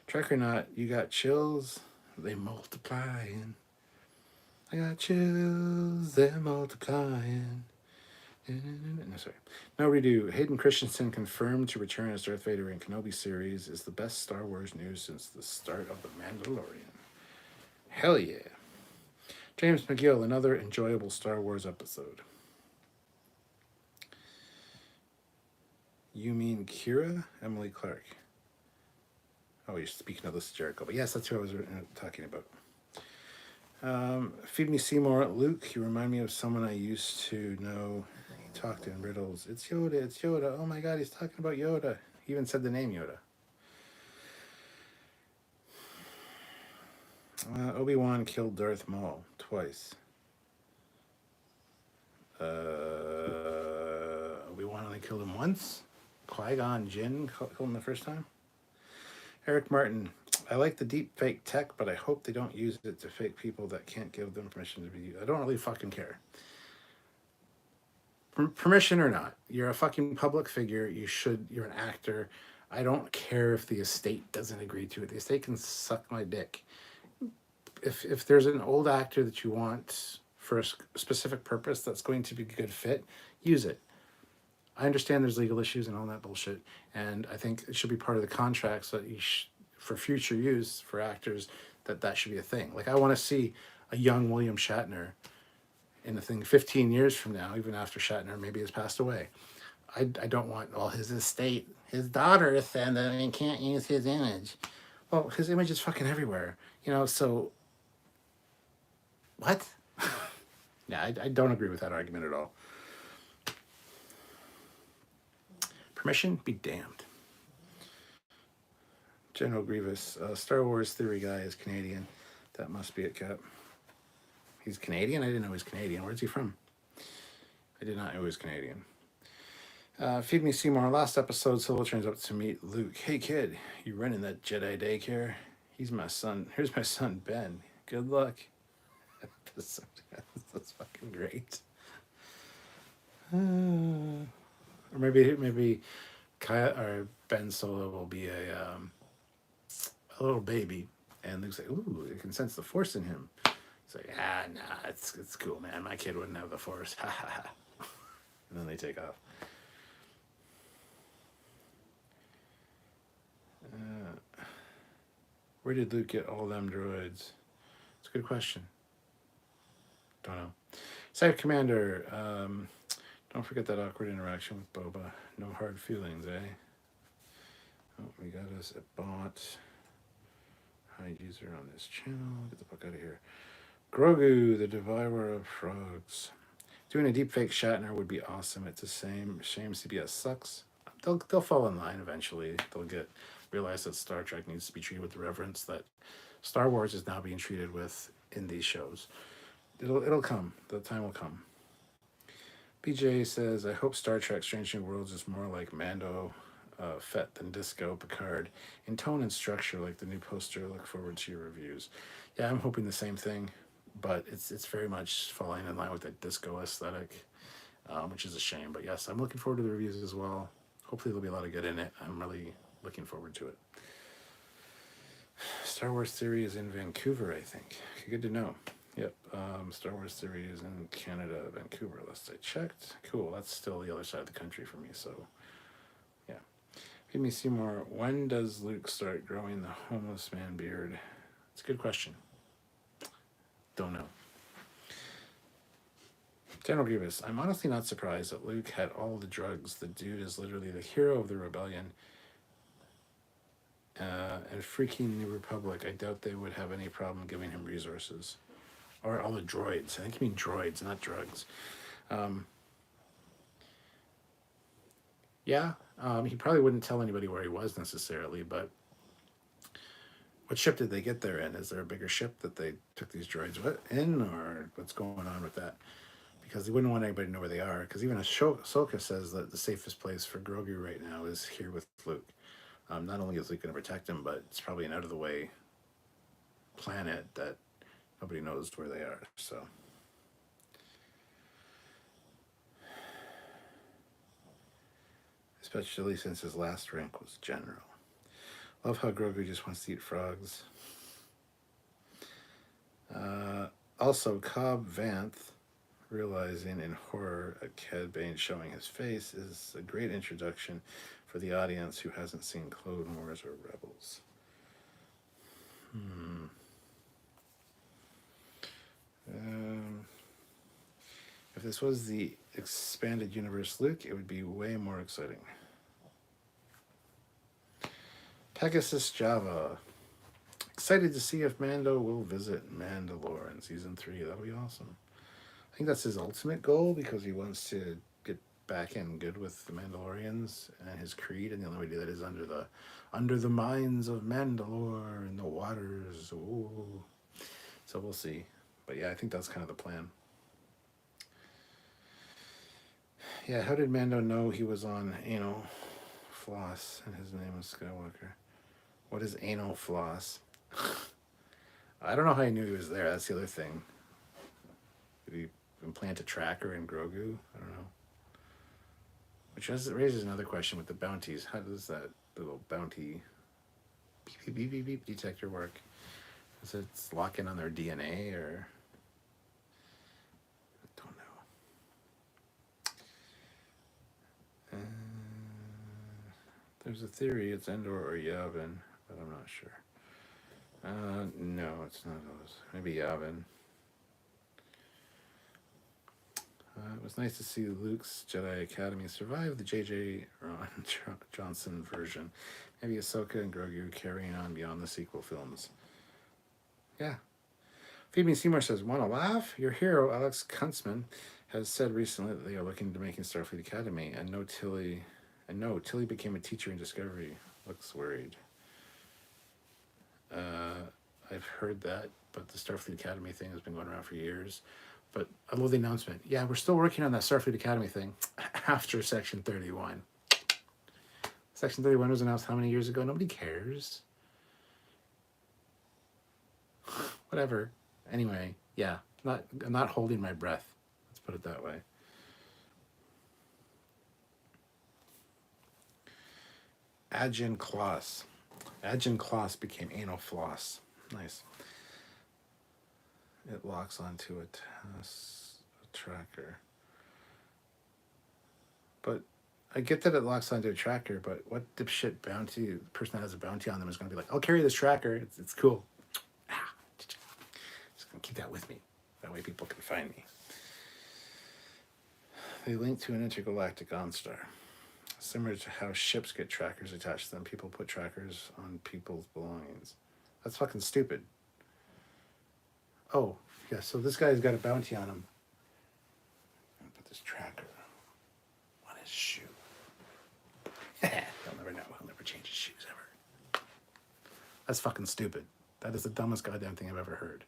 Trek or not, you got chills, they multiplying. I got chills, they're multiplying. No, sorry. No redo. Hayden Christensen confirmed to return as Darth Vader in Kenobi series is the best Star Wars news since the start of The Mandalorian. Hell yeah. James McGill, another enjoyable Star Wars episode. You mean Kira? Emily Clark. Oh, you're speaking of this Jericho. But yes, that's who I was talking about. Feed Me Seymour. Luke, you remind me of someone I used to know. He talked in riddles. It's Yoda, it's Yoda. Oh my god, he's talking about Yoda. He even said the name Yoda. Obi-Wan killed Darth Maul twice. Obi-Wan only killed him once. Qui-Gon Jinn killed him the first time. Eric Martin, I like the deep fake tech, but I hope they don't use it to fake people that can't give them permission to be used. I don't really fucking care. Permission or not, you're a fucking public figure. You're an actor. I don't care if the estate doesn't agree to it. The estate can suck my dick. If there's an old actor that you want for a specific purpose that's going to be a good fit, use it. I understand there's legal issues and all that bullshit, and I think it should be part of the contract so that for future use for actors that should be a thing. Like I want to see a young William Shatner in the thing 15 years from now, even after Shatner maybe has passed away. I don't want his estate, his daughter said that I can't use his image. Well, his image is fucking everywhere, so what? Yeah, I don't agree with that argument at all. Permission be damned. General Grievous, Star Wars theory guy is Canadian. That must be it, Cap. He's Canadian? I didn't know he was Canadian. Where's he from? I did not know he was Canadian. Feed Me Seymour. Last episode, Solo turns up to meet Luke. Hey, kid, you running that Jedi daycare? He's my son. Here's my son, Ben. Good luck. That's fucking great. Or maybe Kaya or Ben Solo will be a little baby, and Luke's like, ooh, you can sense the Force in him. He's like, nah, it's cool, man. My kid wouldn't have the Force. Ha ha ha. And then they take off. Where did Luke get all them droids? It's a good question. Don't know. Side Commander, don't forget that awkward interaction with Boba. No hard feelings, eh? Oh, we got us a bot. Hide user on this channel. Get the fuck out of here. Grogu, the devourer of frogs. Doing a deepfake Shatner would be awesome. It's a shame CBS sucks. They'll fall in line eventually. They'll realize that Star Trek needs to be treated with the reverence that Star Wars is now being treated with in these shows. It'll come. The time will come. BJ says, I hope Star Trek Strange New Worlds is more like Mando, Fett than Disco, Picard. In tone and structure, like the new poster. Look forward to your reviews. Yeah, I'm hoping the same thing, but it's very much falling in line with that disco aesthetic, which is a shame. But yes, I'm looking forward to the reviews as well. Hopefully there'll be a lot of good in it. I'm really looking forward to it. Star Wars Theory is in Vancouver, I think. Good to know. Yep, Star Wars Theory is in Canada, Vancouver, last I checked. Cool, that's still the other side of the country for me, so yeah. Feed Me Seymour, when does Luke start growing the homeless man beard? It's a good question. Don't know. General Grievous, I'm honestly not surprised that Luke had all the drugs. The dude is literally the hero of the rebellion. And freaking New Republic, I doubt they would have any problem giving him resources. Or all the droids. I think you mean droids, not drugs. He probably wouldn't tell anybody where he was necessarily, but what ship did they get there in? Is there a bigger ship that they took these droids in, or what's going on with that? Because they wouldn't want anybody to know where they are, because even Ahsoka says that the safest place for Grogu right now is here with Luke. Not only is Luke going to protect him, but it's probably an out-of-the-way planet that nobody knows where they are, so. Especially since his last rank was general. Love how Grogu just wants to eat frogs. Also, Cobb Vanth, realizing in horror a Cad Bane showing his face, is a great introduction for the audience who hasn't seen Clone Wars or Rebels. If this was the expanded universe Luke, it would be way more exciting. Pegasus Java. Excited to see if Mando will visit Mandalore in season 3. That'll be awesome. I think that's his ultimate goal, because he wants to get back in good with the Mandalorians and his creed, and the only way to do that is under the mines of Mandalore and the waters. Ooh. So we'll see. But yeah, I think that's kind of the plan. Yeah, how did Mando know he was on anal floss and his name was Skywalker? What is anal floss? I don't know how he knew he was there. That's the other thing. Did he implant a tracker in Grogu? I don't know. Which raises another question with the bounties. How does that little bounty beep, beep, beep, beep, beep detector work? Is it lock in on their DNA or... I don't know. There's a theory it's Endor or Yavin, but I'm not sure. No, it's not those. Maybe Yavin. It was nice to see Luke's Jedi Academy survive the J.J. Johnson version. Maybe Ahsoka and Grogu carrying on beyond the sequel films. Yeah. Phoebe Seymour says, want to laugh? Your hero, Alex Kuntzman, has said recently that they are looking to making Starfleet Academy, and Tilly became a teacher in Discovery. Looks worried. I've heard that, but the Starfleet Academy thing has been going around for years. But I love the announcement. Yeah, we're still working on that Starfleet Academy thing after Section 31. Section 31 was announced how many years ago? Nobody cares. Whatever. Anyway, yeah, I'm not holding my breath. Let's put it that way. Adjun Kloss. Adjun Kloss became anal floss. Nice. It locks onto a tracker. But I get that it locks onto a tracker, but what dipshit bounty person that has a bounty on them is going to be like, I'll carry this tracker. It's cool. Just going to keep that with me. That way people can find me. They link to an intergalactic OnStar. Similar to how ships get trackers attached to them, people put trackers on people's belongings. That's fucking stupid. Oh, yeah, so this guy's got a bounty on him. I'm gonna put this tracker on his shoe. He'll never know. He'll never change his shoes ever. That's fucking stupid. That is the dumbest goddamn thing I've ever heard.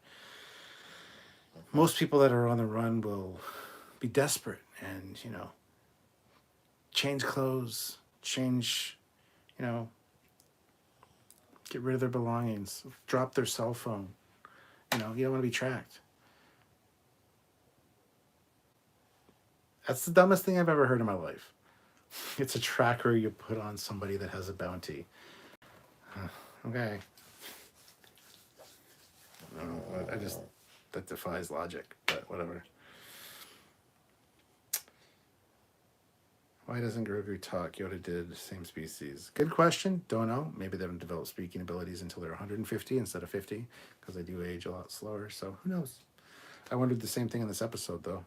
Most people that are on the run will be desperate and, change clothes, get rid of their belongings, drop their cell phone. You don't want to be tracked. That's the dumbest thing I've ever heard in my life. It's a tracker you put on somebody that has a bounty. Okay. I don't know. That defies logic, but whatever. Why doesn't Grogu talk? Yoda did, same species. Good question. Don't know. Maybe they haven't developed speaking abilities until they're 150 instead of 50, because they do age a lot slower, so who knows? I wondered the same thing in this episode, though.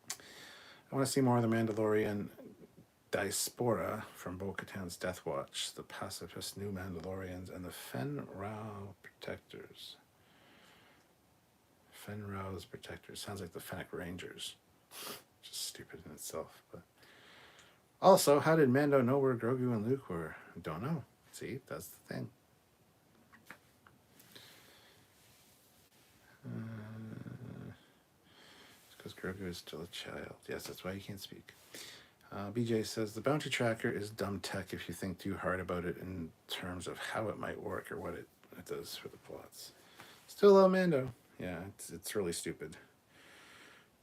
I want to see more of the Mandalorian diaspora from Bo-Katan's Death Watch, the pacifist new Mandalorians, and the Fen-Rau Protectors. Fen-Rau's Protectors. Sounds like the Fennec Rangers. Just stupid in itself. But also, how did Mando know where Grogu and Luke were? Don't know. See, that's the thing. Because Grogu is still a child. Yes, that's why he can't speak. BJ says, the bounty tracker is dumb tech if you think too hard about it in terms of how it might work or what it does for the plots. Still love Mando. Yeah, it's really stupid.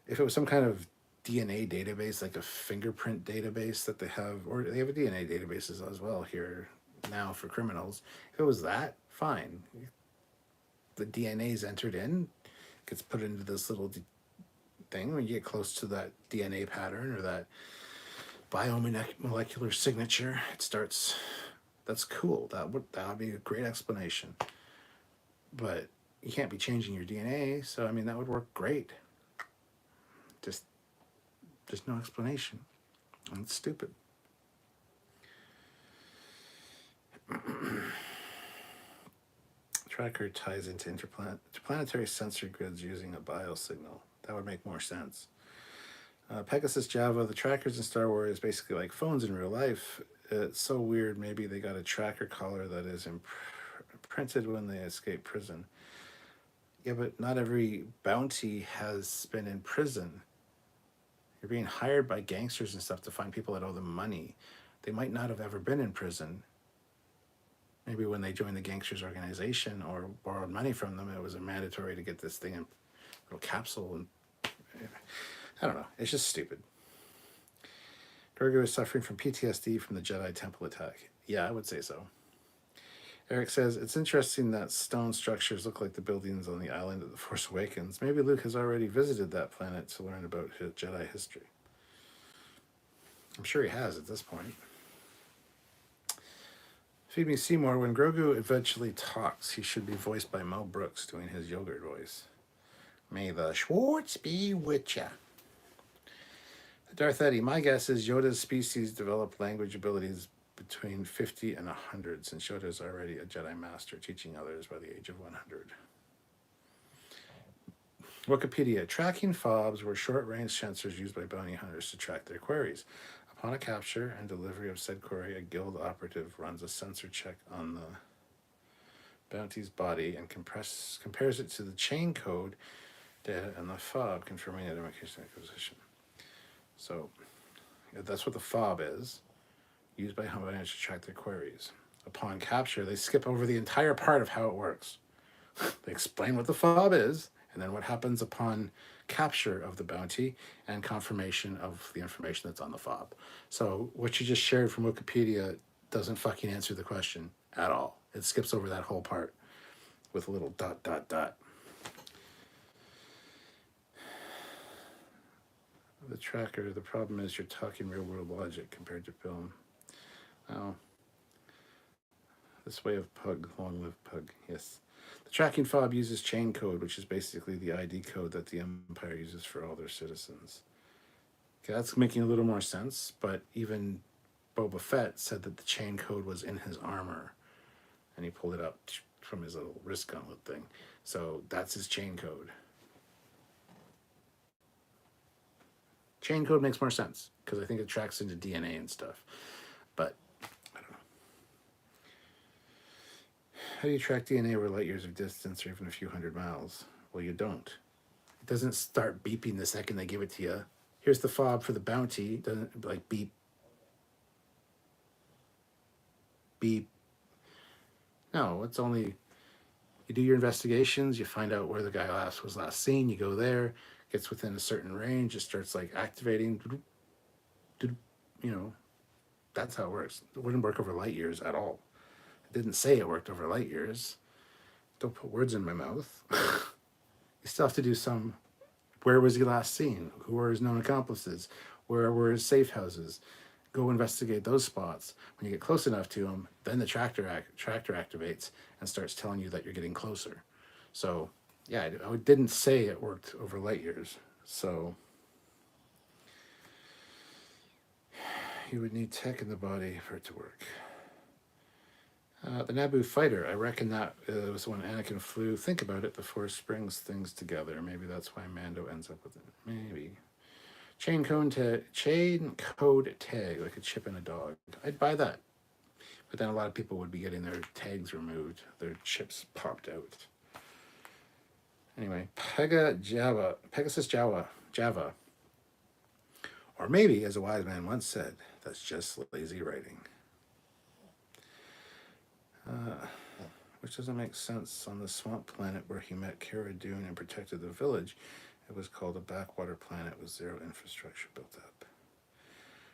If it was some kind of DNA database, like a fingerprint database that they have, or they have a DNA databases as well here now for criminals. If it was that, fine. The DNA is entered in, gets put into this little thing. When you get close to that DNA pattern or that biomolecular signature, it starts. That's cool. That would be a great explanation. But you can't be changing your DNA, so that would work great. Just no explanation. And it's stupid. Tracker ties into interplanetary sensor grids using a biosignal. That would make more sense. Pegasus Java, the trackers in Star Wars is basically like phones in real life. It's so weird. Maybe they got a tracker collar that is imprinted when they escape prison. Yeah, but not every bounty has been in prison. You're being hired by gangsters and stuff to find people that owe them money. They might not have ever been in prison. Maybe when they joined the gangsters organization or borrowed money from them, it was a mandatory to get this thing in a little capsule. And I don't know. It's just stupid. Grogu is suffering from PTSD from the Jedi Temple attack. Yeah, I would say so. Eric says, it's interesting that stone structures look like the buildings on the island of the Force Awakens. Maybe Luke has already visited that planet to learn about Jedi history. I'm sure he has at this point. Feed Me Seymour, when Grogu eventually talks, he should be voiced by Mel Brooks doing his yogurt voice. May the Schwartz be with ya. Darth Eddie, my guess is Yoda's species developed language abilities between 50 and 100, since Yoda is already a Jedi Master, teaching others by the age of 100. Wikipedia, tracking fobs were short-range sensors used by bounty hunters to track their quarries. Upon a capture and delivery of said quarry, a guild operative runs a sensor check on the bounty's body and compares it to the chain code data and the fob, confirming identification acquisition. So, yeah, that's what the fob is, used by hunters to track their quarries. Upon capture, they skip over the entire part of how it works. They explain what the fob is, and then what happens upon capture of the bounty and confirmation of the information that's on the fob. So what you just shared from Wikipedia doesn't fucking answer the question at all. It skips over that whole part with a little ... The tracker, the problem is you're talking real world logic compared to film. Oh. This way of Pug, long live Pug, yes. The tracking fob uses chain code, which is basically the ID code that the Empire uses for all their citizens. Okay, that's making a little more sense, but even Boba Fett said that the chain code was in his armor, and he pulled it up from his little wrist gauntlet thing. So that's his chain code. Chain code makes more sense, because I think it tracks into DNA and stuff. But I don't know. How do you track DNA over light years of distance or even a few hundred miles? Well, you don't. It doesn't start beeping the second they give it to you. Here's the fob for the bounty. It doesn't like beep. Beep. No, it's only, you do your investigations, you find out where the guy was last seen, you go there, gets within a certain range, it starts like activating, you know, that's how it works. It wouldn't work over light years at all. It didn't say it worked over light years. Don't put words in my mouth. You still have to do some, where was he last seen? Who were his known accomplices? Where were his safe houses? Go investigate those spots. When you get close enough to him, then the tractor activates and starts telling you that you're getting closer. So, yeah, I didn't say it worked over light years. So, you would need tech in the body for it to work. The Naboo fighter, I reckon that was when Anakin flew. Think about it, the Force brings things together. Maybe that's why Mando ends up with it. Maybe. Chain code tag, like a chip in a dog. I'd buy that. But then a lot of people would be getting their tags removed, their chips popped out. Anyway, Pegasus Java. Or maybe, as a wise man once said, that's just lazy writing. Which doesn't make sense. On the swamp planet where he met Cara Dune and protected the village, it was called a backwater planet with zero infrastructure built up.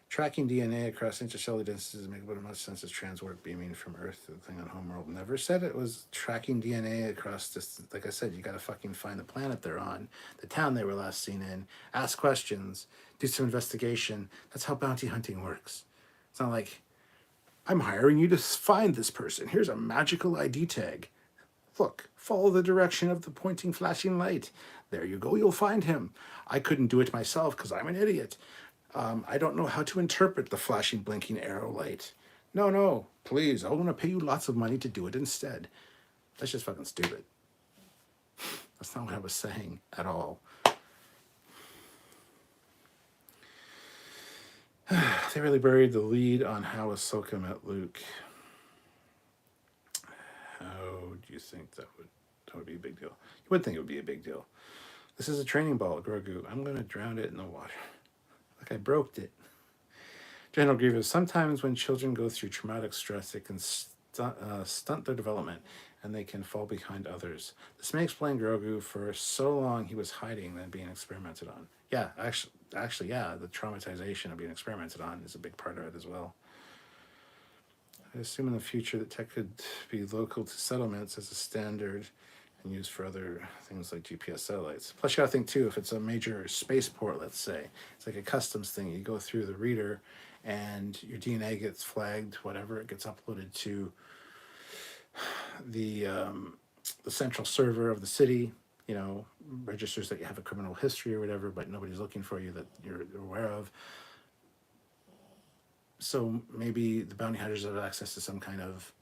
Tracking DNA across interstellar distances makes about as much sense as transwarp beaming from Earth to the thing on Homeworld. Never said it was tracking DNA across distance. Like I said, you got to fucking find the planet they're on, the town they were last seen in, ask questions, do some investigation. That's how bounty hunting works. It's not like, I'm hiring you to find this person. Here's a magical ID tag. Look, follow the direction of the pointing, flashing light. There you go, you'll find him. I couldn't do it myself because I'm an idiot. I don't know how to interpret the flashing, blinking arrow light. No, please, I want to pay you lots of money to do it instead. That's just fucking stupid. That's not what I was saying at all. They really buried the lead on how Ahsoka met Luke. How do you think that would That would be a big deal. You would think it would be a big deal. This is a training ball, Grogu. I'm going to drown it in the water. Like I broke it. General Grievous, sometimes when children go through traumatic stress, it can stunt their development and they can fall behind others. This may explain Grogu for so long he was hiding than being experimented on. Yeah, actually, yeah, the traumatization of being experimented on is a big part of it as well. I assume in the future that tech could be local to settlements as a standard and used for other things like GPS satellites. Plus, you gotta think too, if it's a major spaceport, let's say, it's like a customs thing. You go through the reader and your DNA gets flagged, whatever, it gets uploaded to the central server of the city, you know, registers that you have a criminal history or whatever, but nobody's looking for you that you're aware of. So maybe the bounty hunters have access to some kind of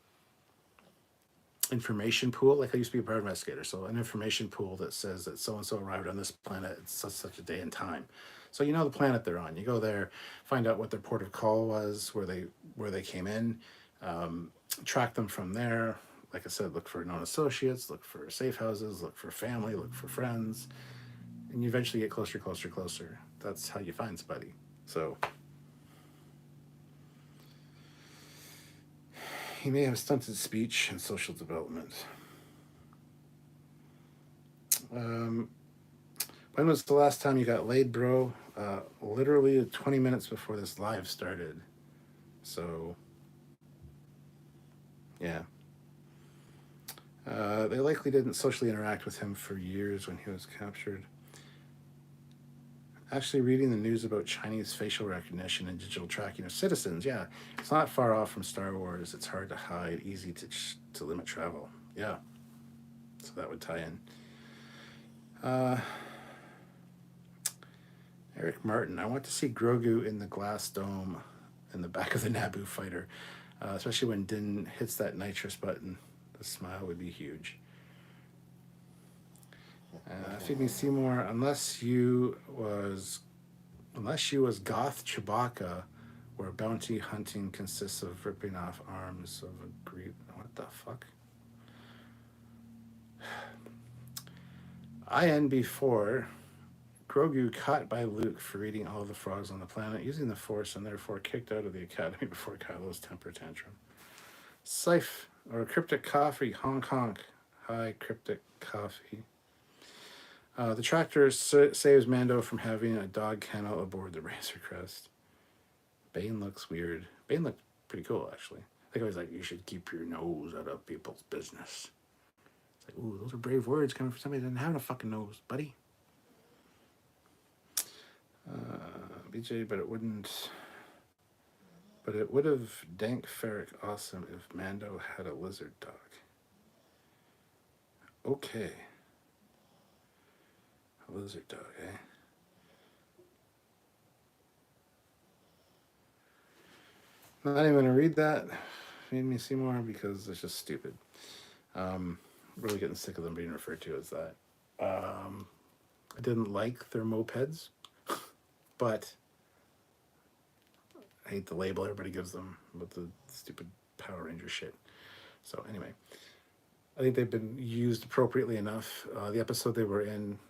information pool. Like I used to be a private investigator, so an information pool that says that so-and-so arrived on this planet at such a day and time. So you know the planet they're on. You go there, find out what their port of call was, where they came in, track them from there. Like I said, look for known associates, look for safe houses, look for family, look for friends, and you eventually get closer. That's how you find somebody. So he may have stunted speech and social development. When was the last time you got laid, bro? Literally 20 minutes before this live started. So, yeah. They likely didn't socially interact with him for years when he was captured. Actually, reading the news about Chinese facial recognition and digital tracking of citizens, yeah, it's not far off from Star Wars. It's hard to hide, easy to limit travel. Yeah, so that would tie in. Eric Martin, I want to see Grogu in the glass dome in the back of the Naboo fighter, especially when Din hits that nitrous button. The smile would be huge. Phoebe Seymour, unless you was goth Chewbacca, where bounty hunting consists of ripping off arms of a Greek. What the fuck? INB4, Grogu caught by Luke for eating all the frogs on the planet using the Force and therefore kicked out of the academy before Kylo's temper tantrum. Scythe, or Cryptic Coffee, Hong Kong. Hi, Cryptic Coffee. The tractor saves Mando from having a dog kennel aboard the Razor Crest. Bane looks weird. Bane looked pretty cool, actually. I think I was like, you should keep your nose out of people's business. It's like, ooh, those are brave words coming from somebody that doesn't have a fucking nose, buddy. BJ, but it would have dank ferric awesome if Mando had a lizard dog. Okay. A lizard dog, eh? Not even gonna read that. Made me see more because it's just stupid. Really getting sick of them being referred to as that. I didn't like their mopeds, but I hate the label everybody gives them with the stupid Power Ranger shit. So anyway, I think they've been used appropriately enough. The episode they were in,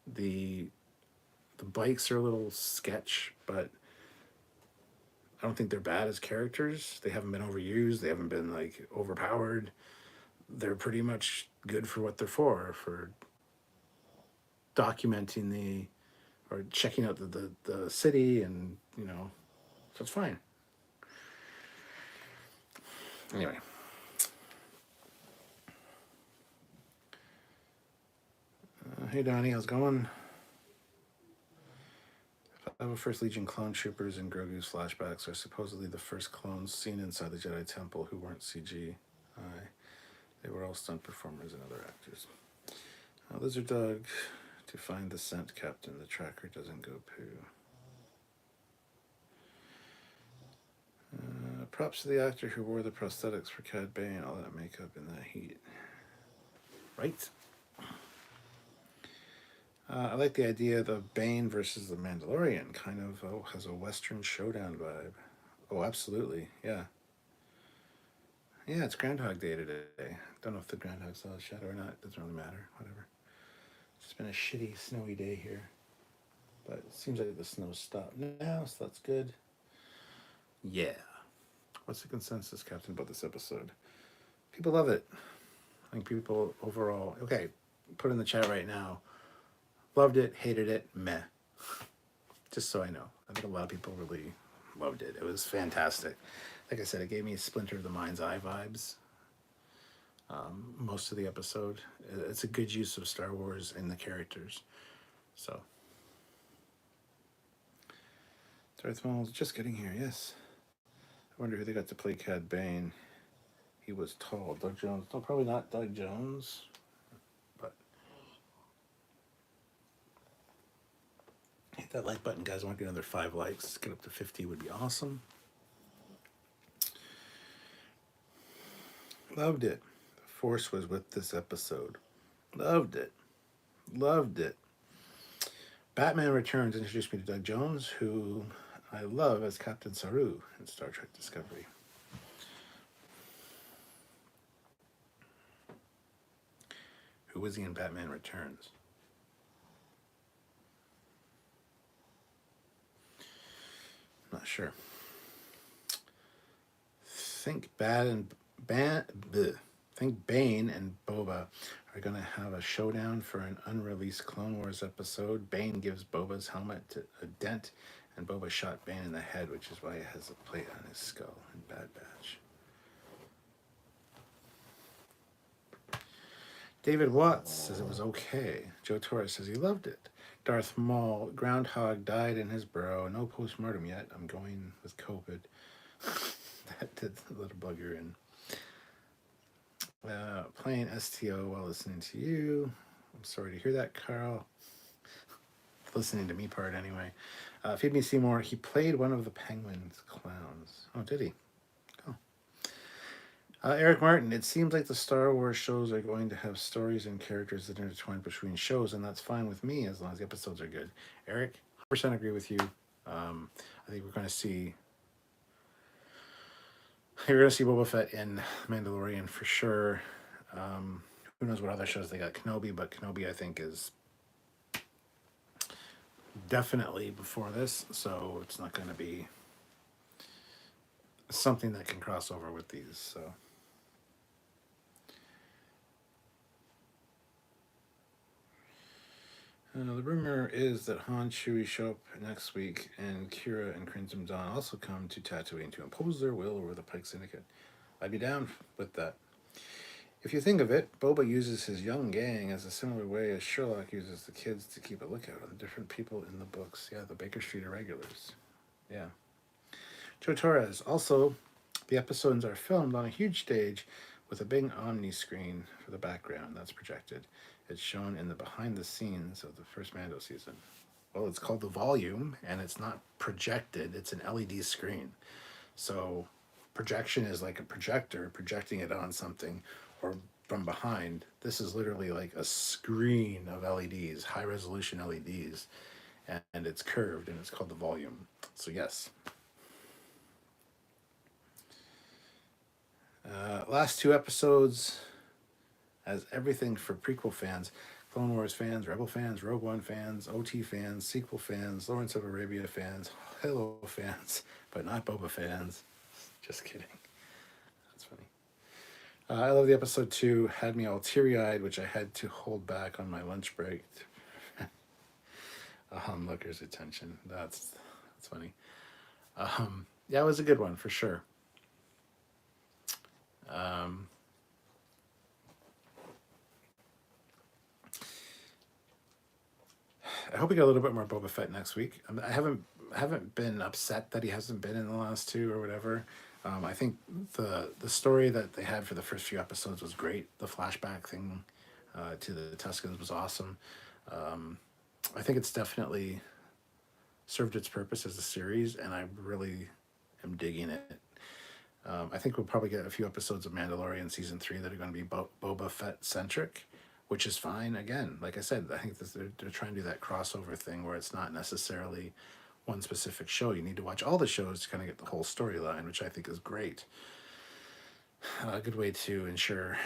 the bikes are a little sketch, but I don't think they're bad as characters. They haven't been overused. They haven't been like overpowered. They're pretty much good for what they're for documenting or checking out the city, and you know, so it's fine. Anyway. Hey Donnie, how's it going? 501st Legion clone troopers in Grogu's flashbacks are supposedly the first clones seen inside the Jedi Temple who weren't CG. They were all stunt performers and other actors. Lizard Dog, to find the scent captain, the tracker doesn't go poo. Props to the actor who wore the prosthetics for Cad Bane, all that makeup in that heat. Right? I like the idea of Bane versus the Mandalorian, kind of has a Western showdown vibe. Oh, absolutely, yeah. Yeah, it's Groundhog Day today. Don't know if the groundhog saw a shadow or not. Doesn't really matter. Whatever. It's been a shitty, snowy day here. But it seems like the snow stopped now, so that's good. Yeah. What's the consensus, Captain, about this episode? People love it. I think people overall... Okay, put in the chat right now. Loved it, hated it, meh. Just so I know. I think a lot of people really loved it. It was fantastic. Like I said, it gave me Splinter of the Mind's Eye vibes. Most of the episode. It's a good use of Star Wars and the characters. So. Darth Maul's just getting here, yes. I wonder who they got to play Cad Bane. He was tall. Doug Jones. No, probably not Doug Jones. But hit that like button, guys. I want to get another 5 likes. Get up to 50 would be awesome. Loved it. The Force was with this episode. Loved it. Loved it. Batman Returns introduced me to Doug Jones, who I love as Captain Saru in Star Trek Discovery. Who was he in Batman Returns? Not sure. Think Bane and Boba are going to have a showdown for an unreleased Clone Wars episode. Bane gives Boba's helmet a dent, and Boba shot Bane in the head, which is why he has a plate on his skull in Bad Batch. David Watts says it was okay. Joe Torres says he loved it. Darth Maul, Groundhog died in his burrow. No postmortem yet. I'm going with COVID. That did the little bugger in. Playing STO while listening to you. I'm sorry to hear that, Carl. Listening to me part anyway. Feed Me Seymour. He played one of the Penguin's clowns. Oh, did he? Oh. Eric Martin. It seems like the Star Wars shows are going to have stories and characters that intertwine between shows, and that's fine with me as long as the episodes are good. Eric, 100% agree with you. I think we're going to see... You're going to see Boba Fett in Mandalorian for sure. Who knows what other shows they got? Kenobi, but Kenobi I think is definitely before this, so it's not going to be something that can cross over with these. So the rumor is that Han Chewie show up next week, and Kira and Crimson Dawn also come to Tatooine to impose their will over the Pike Syndicate. I'd be down with that. If you think of it, Boba uses his young gang as a similar way as Sherlock uses the kids to keep a lookout on different people in the books. Yeah, the Baker Street Irregulars. Yeah. Joe Torres. Also, the episodes are filmed on a huge stage with a big Omni screen for the background that's projected. It's shown in the behind the scenes of the first Mando season. Well, it's called The Volume, and it's not projected. It's an LED screen. So projection is like a projector projecting it on something or from behind. This is literally like a screen of LEDs, high resolution LEDs, and it's curved, and it's called The Volume. So yes. Last 2 episodes as everything for prequel fans, Clone Wars fans, Rebel fans, Rogue One fans, OT fans, sequel fans, Lawrence of Arabia fans, Halo fans, but not Boba fans. Just kidding. That's funny. I love the episode 2. Had me all teary-eyed, which I had to hold back on my lunch break. Onlooker's attention. That's funny. Yeah, it was a good one for sure. I hope we get a little bit more Boba Fett next week. I haven't been upset that he hasn't been in the last 2 or whatever. I think the story that they had for the first few episodes was great. The flashback thing to the Tuscans was awesome. I think it's definitely served its purpose as a series, and I really am digging it. I think we'll probably get a few episodes of Mandalorian season 3 that are going to be Boba Fett centric, which is fine. Again, like I said, I think they're trying to do that crossover thing where it's not necessarily one specific show. You need to watch all the shows to kind of get the whole storyline, which I think is great. a good way to ensure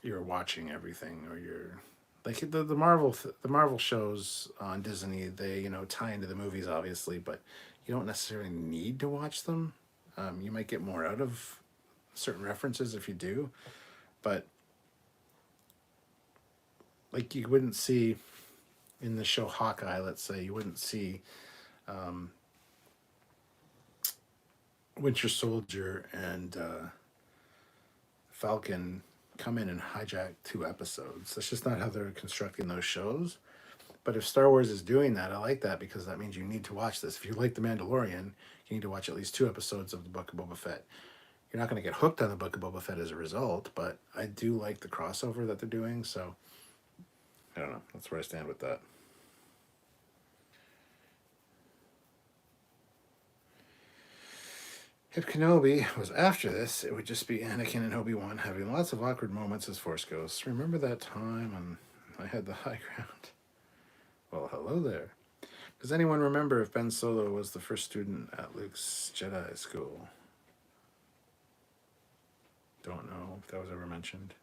you're watching everything, or you're like the Marvel shows on Disney. They tie into the movies obviously, but you don't necessarily need to watch them. You might get more out of certain references if you do, but like you wouldn't see in the show Hawkeye, let's say, you wouldn't see Winter Soldier and Falcon come in and hijack 2 episodes. That's just not how they're constructing those shows. But if Star Wars is doing that, I like that, because that means you need to watch this. If you like The Mandalorian, you need to watch at least 2 episodes of the Book of Boba Fett. You're not going to get hooked on the Book of Boba Fett as a result, but I do like the crossover that they're doing, so I don't know. That's where I stand with that. If Kenobi was after this, it would just be Anakin and Obi-Wan having lots of awkward moments as Force ghosts. Remember that time when I had the high ground? Well, hello there. Does anyone remember if Ben Solo was the first student at Luke's Jedi school? Don't know if that was ever mentioned.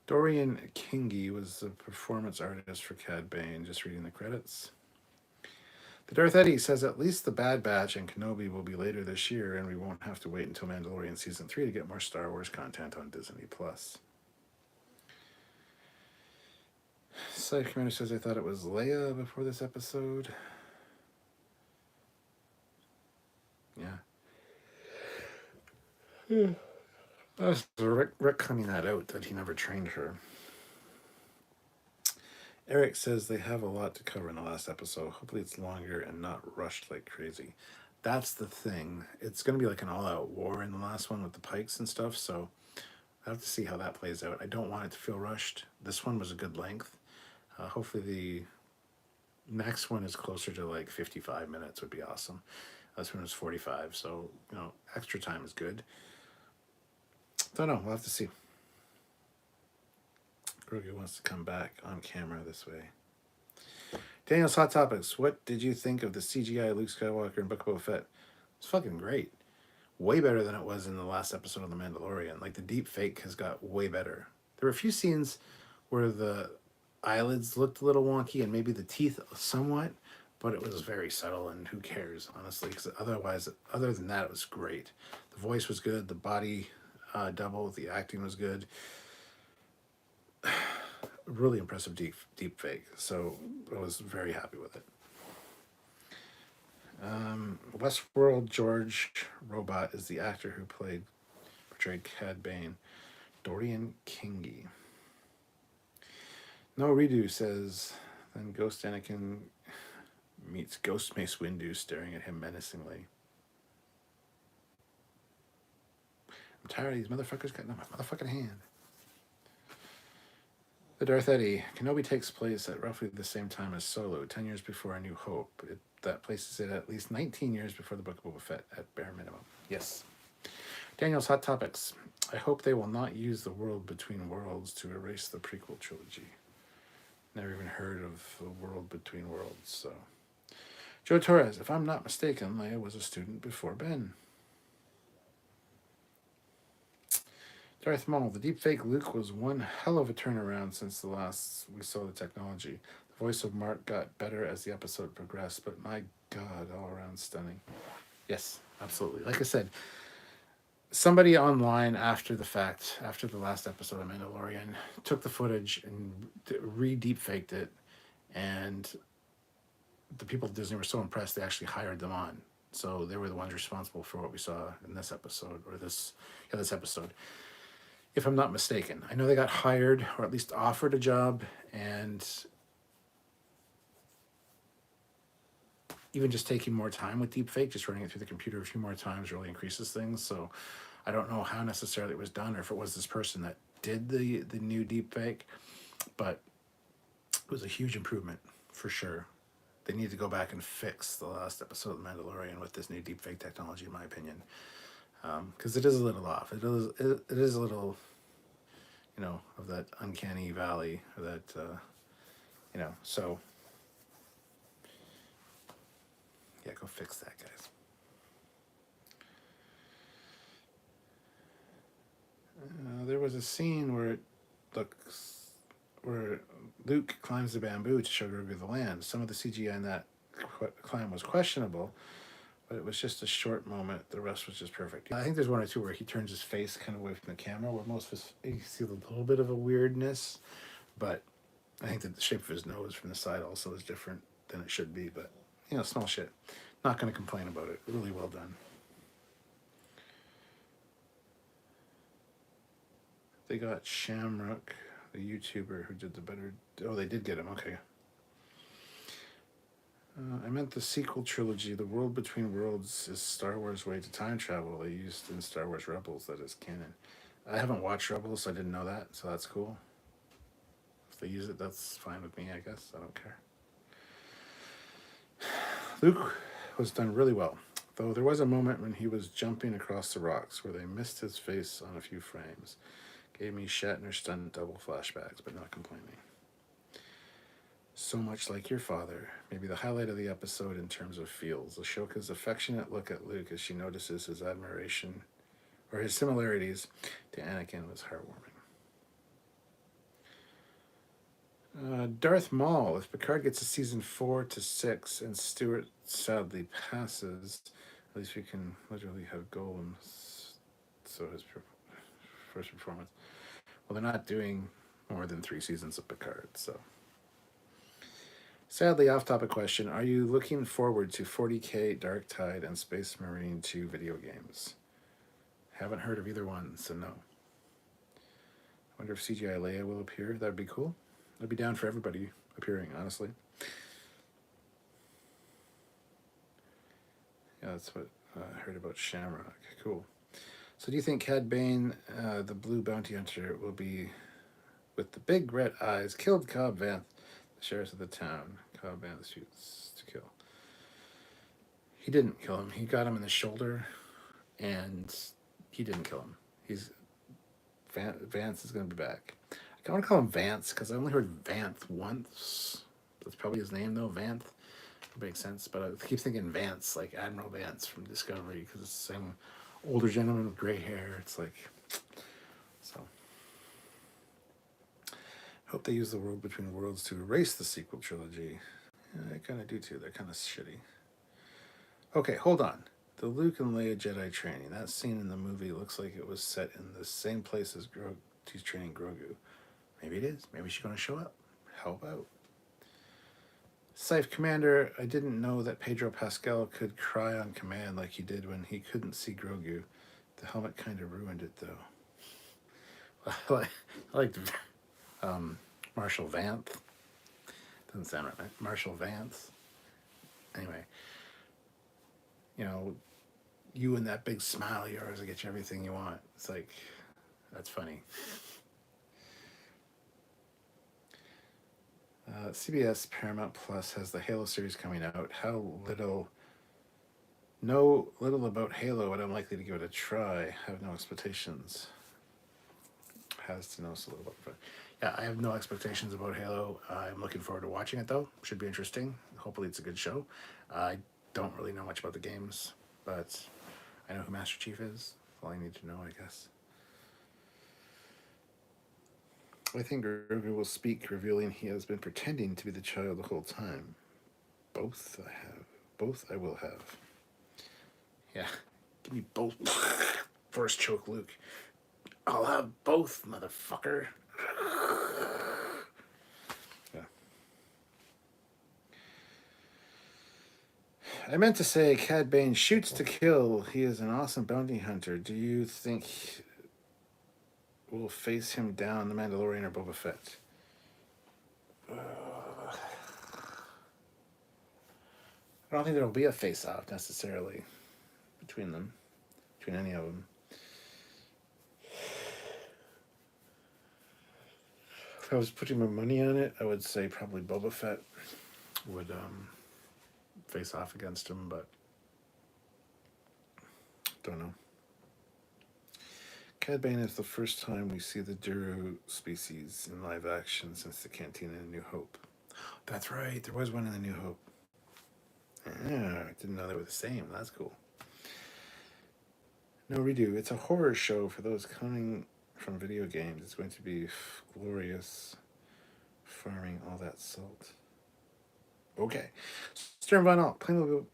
Dorian Kingi was the performance artist for Cad Bane, just reading the credits. The Darth Eddie says at least the Bad Batch and Kenobi will be later this year, and we won't have to wait until Mandalorian Season 3 to get more Star Wars content on Disney+. Side Commander says I thought it was Leia before this episode. Yeah. That's Rick coming that out, that he never trained her. Eric says they have a lot to cover in the last episode. Hopefully it's longer and not rushed like crazy. That's the thing. It's going to be like an all-out war in the last one with the Pikes and stuff, so I have to see how that plays out. I don't want it to feel rushed. This one was a good length. Hopefully the next one is closer to like 55 minutes would be awesome. This one was 45, so extra time is good. Don't know. We'll have to see. Grogu wants to come back on camera this way. Daniel's Hot Topics. What did you think of the CGI Luke Skywalker and Book of Boba Fett? It's fucking great. Way better than it was in the last episode of The Mandalorian. Like, the deep fake has got way better. There were a few scenes where the eyelids looked a little wonky and maybe the teeth somewhat, but it was very subtle, and who cares, honestly, because other than that, it was great. The voice was good, the body double, the acting was good. Really impressive deep fake, so I was very happy with it. Westworld George Robot is the actor who portrayed Cad Bane. Dorian Kingi. No Redo says, then Ghost Anakin meets Ghost Mace Windu staring at him menacingly. I'm tired of these motherfuckers cutting off my motherfucking hand. The Darth Eddie. Kenobi takes place at roughly the same time as Solo, 10 years before A New Hope. That places it at least 19 years before the Book of Boba Fett, at bare minimum. Yes. Daniel's Hot Topics. I hope they will not use the World Between Worlds to erase the prequel trilogy. Never even heard of the World Between Worlds, so. Joe Torres. If I'm not mistaken, Leia was a student before Ben. Darth Maul. The deepfake Luke was one hell of a turnaround since the last we saw the technology. The voice of Mark got better as the episode progressed, but my God, all around stunning. Yes, absolutely. Like I said, somebody online after the fact, after the last episode of Mandalorian, took the footage and re-deepfaked it, and the people at Disney were so impressed they actually hired them on. So they were the ones responsible for what we saw in this episode, or this episode. If I'm not mistaken. I know they got hired, or at least offered a job, and even just taking more time with deepfake, just running it through the computer a few more times really increases things. So I don't know how necessarily it was done, or if it was this person that did the new deepfake, but it was a huge improvement for sure. They need to go back and fix the last episode of Mandalorian with this new deepfake technology, in my opinion. Because it is a little off. It is a little, of that uncanny valley, or that, so, yeah, go fix that, guys. was a scene where it looks where Luke climbs the bamboo to show Grogu the land. Some of the CGI in that climb was questionable, but it was just a short moment. The rest was just perfect. I think there's one or two where he turns his face kind of away from the camera, where most of his, you see a little bit of a weirdness, but I think that the shape of his nose from the side also is different than it should be, but, small shit. Not going to complain about it. Really well done. They got Shamrock, the YouTuber who did the better... Oh, they did get him. Okay. I meant the sequel trilogy. The World Between Worlds is Star Wars' way to time travel. They used in Star Wars Rebels. That is canon. I haven't watched Rebels, so I didn't know that. So that's cool. If they use it, that's fine with me, I guess. I don't care. Luke was done really well, though there was a moment when he was jumping across the rocks where they missed his face on a few frames. Gave me Shatner stunt double flashbacks, but not complaining. So much like your father, maybe the highlight of the episode in terms of feels. Ashoka's affectionate look at Luke as she notices his admiration or his similarities to Anakin was heartwarming. Darth Maul, if Picard gets to season 4 to 6 and Stewart sadly passes, at least we can literally have Golem. So his first performance. Well, they're not doing more than 3 seasons of Picard, so. Sadly, off-topic question, are you looking forward to 40K, Dark Tide, and Space Marine 2 video games? Haven't heard of either one, so no. I wonder if CGI Leia will appear. That would be cool. I'd be down for everybody appearing, honestly. Yeah, that's what I heard about Shamrock. Cool. So do you think Cad Bane, the blue bounty hunter, will be, with the big red eyes, killed Cobb Vanth, the sheriff of the town? Cobb Vanth shoots to kill. He didn't kill him. He got him in the shoulder, and he didn't kill him. Vance is going to be back. I want to call him Vance because I only heard Vanth once. That's probably his name, though, Vanth. It makes sense, but I keep thinking Vance, like Admiral Vance from Discovery, because it's the same older gentleman with gray hair. It's like, so. I hope they use the World Between Worlds to erase the sequel trilogy. Yeah, I kind of do too. They're kind of shitty. Okay, hold on. The Luke and Leia Jedi training. That scene in the movie looks like it was set in the same place as she's training Grogu. Maybe it is. Maybe she's going to show up. How about? Scythe Commander, I didn't know that Pedro Pascal could cry on command like he did when he couldn't see Grogu. The helmet kind of ruined it, though. I liked Marshall Vanth. Doesn't sound right. Marshall Vance. Anyway, you and that big smile of yours will get you everything you want. It's like, that's funny. CBS Paramount Plus has the Halo series coming out. Know little about Halo, but I'm likely to give it a try. Have no expectations. Has to know so little about it. Yeah, I have no expectations about Halo. I'm looking forward to watching it, though. Should be interesting. Hopefully it's a good show. I don't really know much about the games, but I know who Master Chief is. That's all I need to know, I guess. I think Grogu will speak, revealing he has been pretending to be the child the whole time. Both I have. Both I will have. Yeah, give me both. First choke Luke. I'll have both, motherfucker. Yeah. I meant to say Cad Bane shoots to kill. He is an awesome bounty hunter. Do you think we'll face him down, The Mandalorian or Boba Fett? I don't think there'll be a face-off necessarily between any of them. If I was putting my money on it, I would say probably Boba Fett would face off against him, but don't know. Cad Bane is the first time we see the Duru species in live action since the Cantina in New Hope. That's right, there was one in the New Hope. Yeah, I didn't know they were the same. That's cool. No redo. It's a horror show for those coming from video games. It's going to be glorious farming all that salt. Okay. Stern Von Alt, Playmobil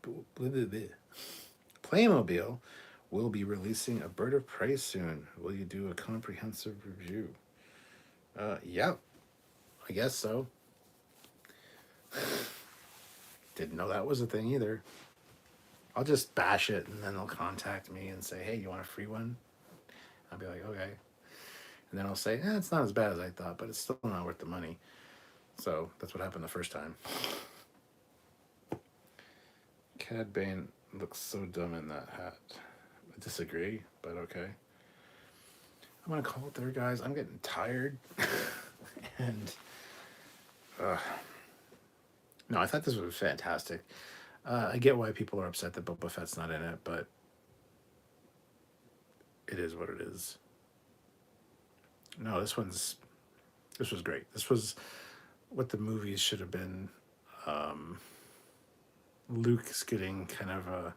will be releasing a Bird of Prey soon. Will you do a comprehensive review? Yeah, I guess so. Didn't know that was a thing either. I'll just bash it and then they'll contact me and say, hey, you want a free one? I'll be like, okay. And then I'll say, it's not as bad as I thought, but it's still not worth the money. So that's what happened the first time. Cad Bane looks so dumb in that hat. I disagree, but okay. I'm going to call it there, guys. I'm getting tired. And, no, I thought this was fantastic. I get why people are upset that Boba Fett's not in it, but it is what it is. No, this was great. This was what the movies should have been. Luke's getting kind of a...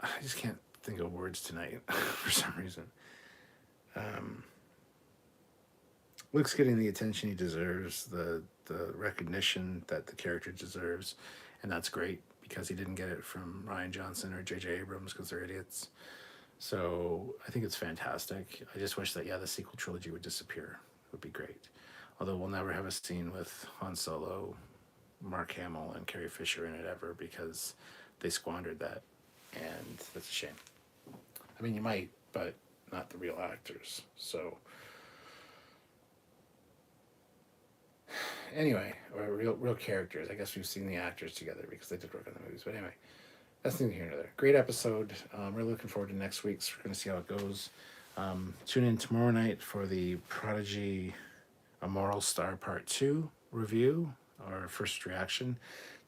I just can't think of words tonight for some reason. Luke's getting the attention he deserves, the recognition that the character deserves, and that's great because he didn't get it from Rian Johnson or J.J. Abrams because they're idiots. So I think it's fantastic. I just wish that, the sequel trilogy would disappear. It would be great. Although we'll never have a scene with Han Solo, Mark Hamill, and Carrie Fisher in it ever because they squandered that, and that's a shame. I mean, you might, but not the real actors. So anyway, or real characters. I guess we've seen the actors together because they did work on the movies. But anyway, that's neither here nor there. Great episode. Really looking forward to next week's. We're going to see how it goes. Tune in tomorrow night for the Prodigy A Moral Star Part 2 review, our first reaction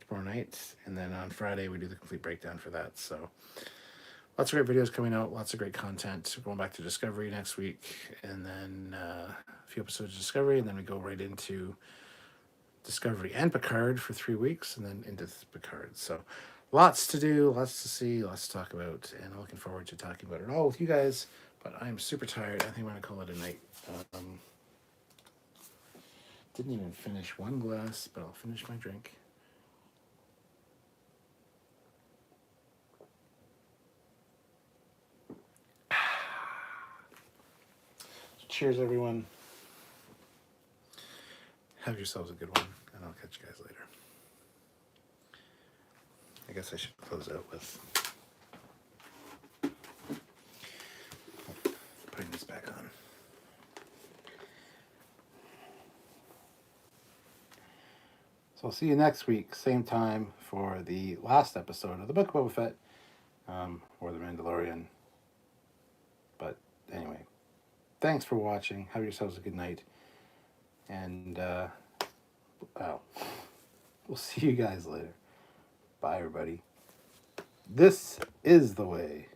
tomorrow night. And then on Friday, we do the complete breakdown for that. So lots of great videos coming out, lots of great content. We're going back to Discovery next week, and then a few episodes of Discovery, and then we go right into Discovery and Picard for 3 weeks, and then into Picard. So lots to do, lots to see, lots to talk about, and I'm looking forward to talking about it all with you guys. But I'm super tired. I think we're going to call it a night. Didn't even finish one glass, but I'll finish my drink. Cheers, everyone. Have yourselves a good one, and I'll catch you guys later. I guess I should close out with putting this back on. So I'll see you next week, same time, for the last episode of the Book of Boba Fett, or The Mandalorian. But anyway, thanks for watching. Have yourselves a good night. And we'll see you guys later. Bye, everybody. This is the way.